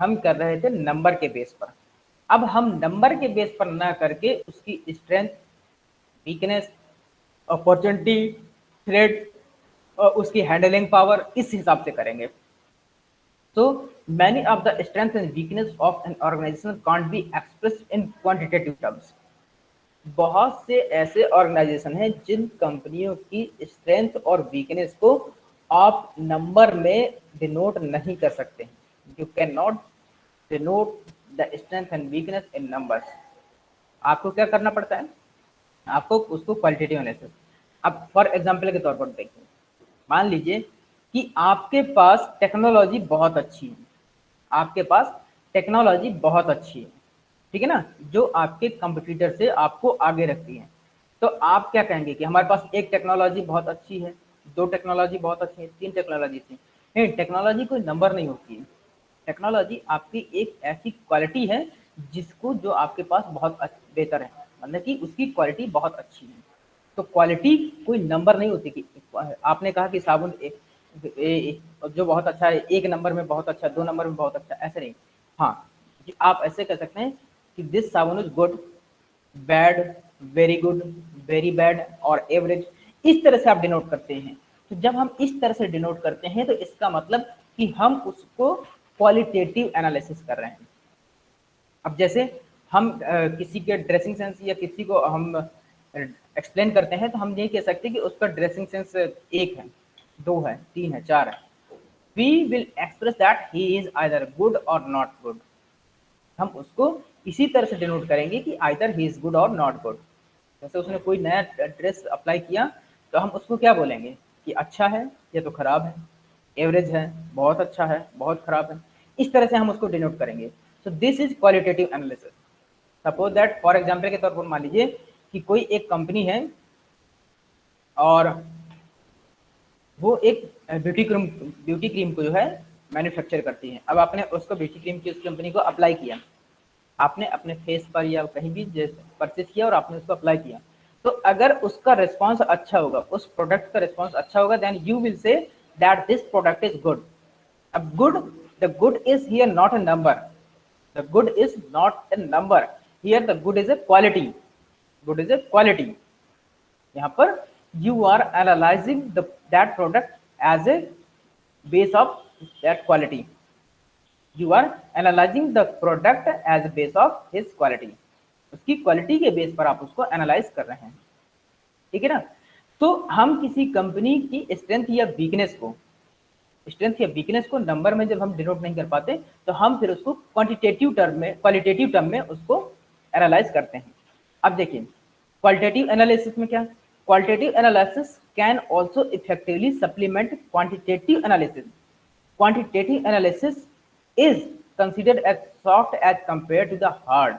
हम कर रहे थे नंबर के बेस पर। अब हम नंबर के बेस पर ना करके उसकी स्ट्रेंथ, वीकनेस, अपॉर्चुनिटी, थ्रेट और उसकी हैंडलिंग पावर इस हिसाब से करेंगे। So many of the strength and weakness of an organization can't be expressed in quantitative terms. बहुत से ऐसे ऑर्गेनाइजेशन हैं जिन कंपनियों की स्ट्रेंथ और वीकनेस को आप नंबर में डिनोट नहीं कर सकते। You can not denote the strength and weakness in numbers. आपको क्या करना पड़ता है, आपको उसको क्वालिटेटिव एनालिसिस। अब फॉर एग्जांपल के तौर पर देखिए, मान लीजिए कि आपके पास टेक्नोलॉजी बहुत अच्छी है, आपके पास टेक्नोलॉजी बहुत अच्छी है, ठीक है ना, जो आपके कंपटीटर से आपको आगे रखती है। तो आप क्या कहेंगे कि हमारे पास एक टेक्नोलॉजी बहुत अच्छी है, दो टेक्नोलॉजी बहुत अच्छी है, तीन टेक्नोलॉजी थी। नहीं, टेक्नोलॉजी कोई नंबर नहीं होती है। टेक्नोलॉजी आपकी एक ऐसी क्वालिटी है जिसको जो आपके पास बहुत बेहतर है, मतलब कि उसकी क्वालिटी बहुत अच्छी है। तो क्वालिटी कोई नंबर नहीं होती कि आपने कहा कि साबुन जो बहुत अच्छा है, एक नंबर में बहुत अच्छा, दो नंबर में बहुत अच्छा, ऐसे नहीं। हाँ, आप ऐसे कह सकते हैं कि दिस साबुन is good, bad, very good, very bad और एवरेज। इस तरह से आप डिनोट करते हैं। तो जब हम इस तरह से डिनोट करते हैं तो इसका मतलब कि हम उसको क्वालिटेटिव एनालिसिस कर रहे हैं। अब जैसे हम किसी के ड्रेसिंग सेंस या किसी को हम एक्सप्लेन करते हैं तो हम नहीं कह सकते कि उसका ड्रेसिंग सेंस एक है, दो है, तीन है, चार है। We will express that he is either good और नॉट गुड। हम उसको इसी तरह से डिनोट करेंगे कि आइदर ही इज गुड और नॉट गुड। जैसे उसने कोई नया ड्रेस अप्लाई किया तो हम उसको क्या बोलेंगे कि अच्छा है या तो खराब है, एवरेज है, बहुत अच्छा है, बहुत खराब है। इस तरह से हम उसको डिनोट करेंगे। So this is qualitative analysis. Suppose that for example के तौर पर मान लीजिए कि कोई एक कंपनी है और वो एक ब्यूटी क्रीम को जो है मैन्युफैक्चर करती है। अब आपने उसको ब्यूटी क्रीम की उस कंपनी को अप्लाई किया, आपने अपने फेस पर या कहीं भी परचेज किया और आपने उसको अप्लाई किया। तो अगर उसका रिस्पांस अच्छा होगा, उस प्रोडक्ट का रिस्पांस अच्छा होगा, then you will say that this product is good. अब good, the good is here not a number, the good is not a number, here the good is a quality, good is a quality. यहाँ पर you are analysing that product as a base of that quality, you are analysing the product as base of his quality. उसकी quality के base पर आप उसको analyse कर रहे हैं। ठीक है ना। तो हम किसी कंपनी की स्ट्रेंथ या वीकनेस को नंबर में जब हम डिनोट नहीं कर पाते तो हम फिर उसको क्वालिटेटिव टर्म में उसको एनालाइज करते हैं। अब देखिए क्वालिटेटिव एनालिसिस में क्या, qualitative analysis can also effectively supplement quantitative analysis. Quantitative analysis is considered as soft as compared to the hard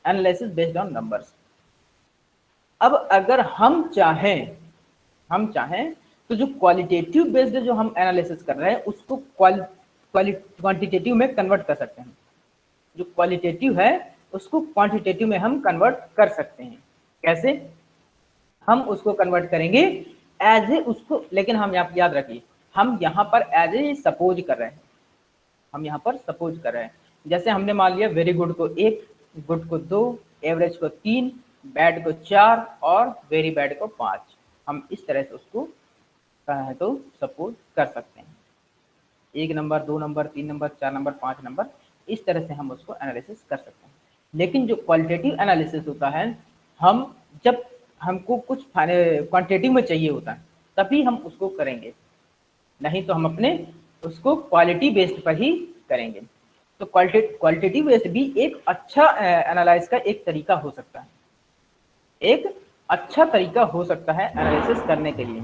analysis based on numbers. अब अगर हम चाहें तो जो क्वालिटेटिव बेस्ड जो हम एनालिसिस कर रहे हैं उसको क्वांटिटेटिव में कन्वर्ट कर सकते हैं। जो क्वालिटेटिव है उसको क्वांटिटेटिव में हम कन्वर्ट कर सकते हैं। कैसे हम उसको कन्वर्ट करेंगे? एज ए उसको, लेकिन हम याद रखिए हम यहाँ पर एज ए सपोज कर रहे हैं, हम यहाँ पर सपोज कर रहे हैं। जैसे हमने मान लिया वेरी गुड को एक, गुड को दो, एवरेज को तीन, बैड को चार और वेरी बैड को पांच। हम इस तरह से उसको कहा तो सपोज कर सकते हैं। एक नंबर, दो नंबर, तीन नंबर, चार नंबर, पांच नंबर, इस तरह से हम उसको एनालिसिस कर सकते हैं। लेकिन जो क्वालिटेटिव एनालिसिस होता है, हम जब हमको कुछ क्वांटिटेटिव में चाहिए होता है तभी हम उसको करेंगे, नहीं तो हम अपने उसको क्वालिटी बेस्ड पर ही करेंगे। तो क्वालिटेटिव बेस्ड भी एक अच्छा एनालाइज का एक तरीका हो सकता है, एक अच्छा तरीका हो सकता है एनालिसिस करने के लिए।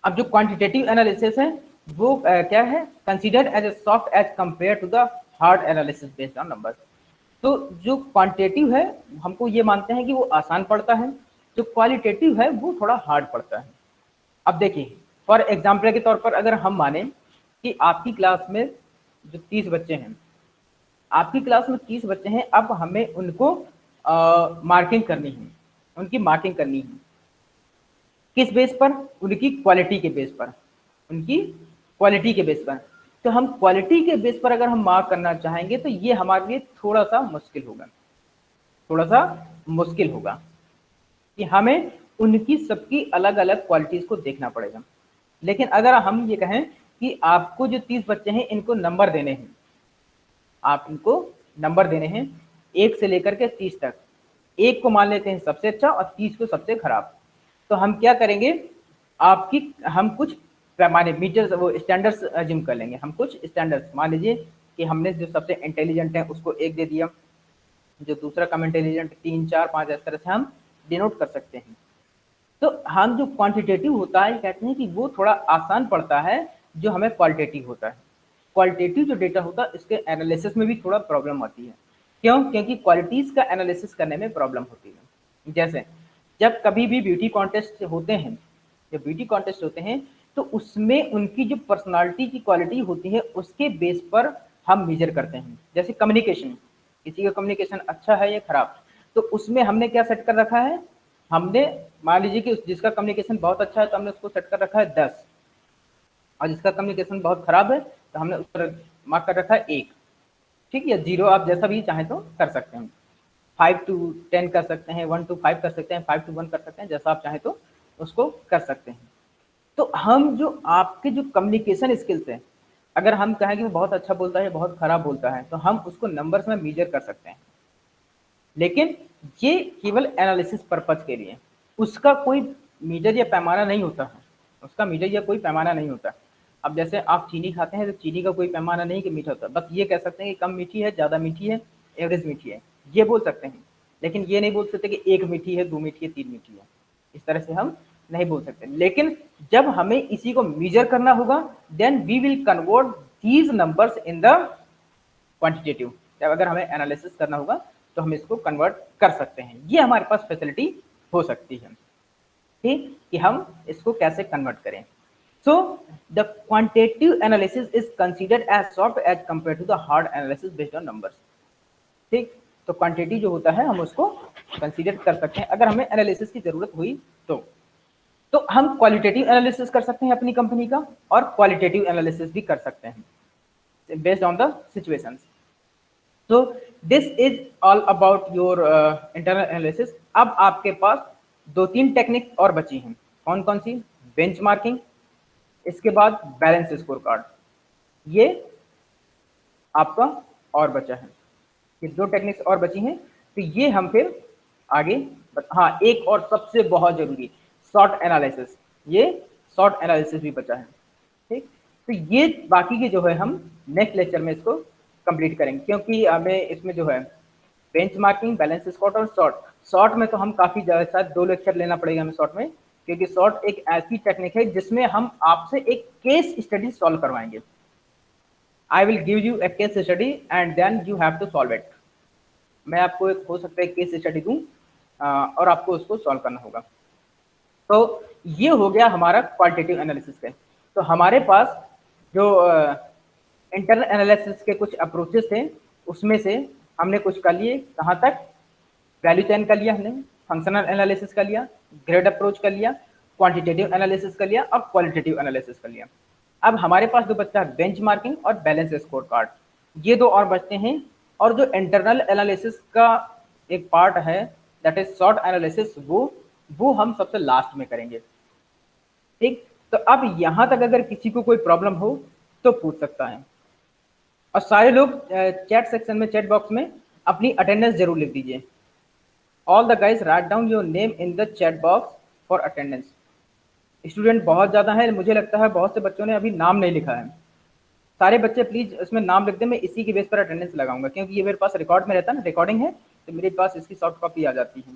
अब जो क्वांटिटेटिव एनालिसिस है वो क्या है, considered as a soft as compare to the hard analysis based on number. तो जो क्वांटिटेटिव है हमको ये मानते हैं कि वो आसान पड़ता है, जो क्वालिटेटिव है वो थोड़ा हार्ड पड़ता है। अब देखिए फॉर एग्जाम्पल के तौर पर अगर हम माने कि आपकी क्लास में जो 30 बच्चे हैं, आपकी क्लास में 30 बच्चे हैं, अब हमें उनको मार्किंग करनी है, उनकी मार्किंग करनी है। किस बेस पर? उनकी क्वालिटी के बेस पर, उनकी क्वालिटी के बेस पर। तो हम क्वालिटी के बेस पर अगर हम मार्क करना चाहेंगे तो ये हमारे लिए थोड़ा सा मुश्किल होगा, थोड़ा सा मुश्किल होगा कि हमें उनकी सबकी अलग अलग क्वालिटीज को देखना पड़ेगा। लेकिन अगर हम ये कहें कि आपको जो 30 बच्चे हैं इनको नंबर देने हैं, आप इनको नंबर देने हैं 1 से लेकर के 30 तक, एक को मान लेते हैं सबसे अच्छा और 30 को सबसे खराब। तो हम क्या करेंगे, हम कुछ पैमाने मीटर्स वो स्टैंडर्ड्स अज्यूम कर लेंगे। हम कुछ स्टैंडर्ड्स मान लीजिए कि हमने जो सबसे इंटेलिजेंट है उसको 1 दे दिया, जो दूसरा कम इंटेलिजेंट 3, 4, 5, इस तरह से हम डिनोट कर सकते हैं। तो हम जो क्वांटिटेटिव होता है कहते हैं कि वो थोड़ा आसान पड़ता है जो हमें क्वालिटेटिव होता है। क्वालिटेटिव जो डेटा होता है इसके एनालिसिस में भी थोड़ा प्रॉब्लम आती है। क्यों? क्योंकि क्वालिटीज का एनालिसिस करने में प्रॉब्लम होती है। जैसे जब कभी भी ब्यूटी कॉन्टेस्ट होते हैं, जब ब्यूटी कॉन्टेस्ट होते हैं तो उसमें उनकी जो पर्सनालिटी की क्वालिटी होती है उसके बेस पर हम मेजर करते हैं। जैसे कम्युनिकेशन, किसी का कम्युनिकेशन अच्छा है या खराब, तो उसमें हमने क्या सेट कर रखा है, हमने मान लीजिए कि जिसका कम्युनिकेशन बहुत अच्छा है तो हमने उसको सेट कर रखा है 10, और जिसका कम्युनिकेशन बहुत खराब है तो हमने उस पर मार्क कर रखा है 1। ठीक है, 0, आप जैसा भी चाहें तो कर सकते हैं। 5 to 10 कर सकते हैं, 1 to 5 कर सकते हैं, 5 to 1 कर सकते हैं, जैसा आप चाहें तो उसको कर सकते हैं। तो हम जो आपके जो कम्युनिकेशन स्किल्स है, अगर हम कहें कि वो बहुत अच्छा बोलता है, बहुत खराब बोलता है, तो हम उसको नंबर्स में मेजर कर सकते हैं। लेकिन ये केवल एनालिसिस पर्पज के लिए, उसका कोई मीटर या पैमाना नहीं होता है, उसका मीटर या कोई पैमाना नहीं होता। अब जैसे आप चीनी खाते हैं तो चीनी का कोई पैमाना नहीं कि मीठा होता है, बस ये कह सकते हैं कि कम मीठी है, ज़्यादा मीठी है, एवरेज मीठी है, ये बोल सकते हैं। लेकिन ये नहीं बोल सकते कि 1 मीठी है, 2 मीठी है, 3 मीठी है, इस तरह से हम नहीं बोल सकते। लेकिन जब हमें इसी को मेजर करना होगा, then we will convert these numbers in the quantitative. जब अगर हमें एनालिसिस करना होगा तो हम इसको कन्वर्ट कर सकते हैं, ये हमारे पास फैसिलिटी हो सकती है। ठीक, कि हम इसको कैसे कन्वर्ट करें। So the quantitative analysis is considered as soft as compare to the hard analysis based on numbers. ठीक, तो क्वांटिटी जो होता है हम उसको कंसीडर कर सकते हैं अगर हमें एनालिसिस की जरूरत हुई तो हम क्वालिटेटिव एनालिसिस कर सकते हैं अपनी कंपनी का, और क्वालिटेटिव एनालिसिस भी कर सकते हैं बेस्ड ऑन द सिचुएशंस। तो this is all about your internal analysis. अब आपके पास 2-3 टेक्निक और बची हैं। कौन कौन सी? बेंचमार्किंग, इसके बाद बैलेंस स्कोर कार्ड, ये आपका और बचा है। ये 2 टेक्निक्स और बची हैं, तो ये हम फिर आगे हाँ, एक और सबसे बहुत जरूरी शॉर्ट एनालिसिस, ये शॉर्ट एनालिसिस भी बचा है। ठीक, तो ये बाकी के जो है हम नेक्स्ट लेक्चर में इसको कंप्लीट करेंगे, क्योंकि हमें इसमें जो है बेंचमार्किंग, बैलेंस स्कोर और शॉर्ट, शॉर्ट में तो हम काफी ज्यादा, शायद 2 लेक्चर लेना पड़ेगा हमें शॉर्ट में, क्योंकि शॉर्ट एक ऐसी टेक्निक है जिसमें हम आपसे एक केस स्टडी सॉल्व करवाएंगे। I will give you a case study and then you have to solve it. मैं आपको एक हो सकता है केस स्टडी दूं और आपको उसको सॉल्व करना होगा। तो ये हो गया हमारा क्वालिटेटिव एनालिसिस का। तो हमारे पास जो इंटरनल एनालिसिस के कुछ अप्रोचेस थे, उसमें से हमने कुछ कर लिए। कहाँ तक? वैल्यू चेन कर लिया हमने, फंक्शनल एनालिसिस कर लिया, ग्रेड अप्रोच कर लिया, क्वांटिटेटिव एनालिसिस कर लिया और क्वालिटेटिव एनालिसिस कर लिया। अब हमारे पास जो बचता है बेंचमार्किंग और बैलेंस स्कोर कार्ड, ये 2 और बचते हैं। और जो इंटरनल एनालिसिस का एक पार्ट है, दैट इज शॉर्ट एनालिसिस, वो हम सबसे लास्ट में करेंगे। ठीक, तो अब यहां तक अगर किसी को कोई प्रॉब्लम हो तो पूछ सकता है। और सारे लोग चैट सेक्शन में, चैट बॉक्स में अपनी अटेंडेंस जरूर लिख दीजिए। All the guys write down your name in the chat box for attendance. Student बहुत ज़्यादा है, मुझे लगता है बहुत से बच्चों ने अभी नाम नहीं लिखा है। सारे बच्चे प्लीज़ इसमें नाम लिख दें, मैं इसी के बेस पर अटेंडेंस लगाऊंगा, क्योंकि ये मेरे पास रिकॉर्ड में रहता है ना, रिकॉर्डिंग है तो मेरे पास इसकी सॉफ्ट कॉपी आ जाती है।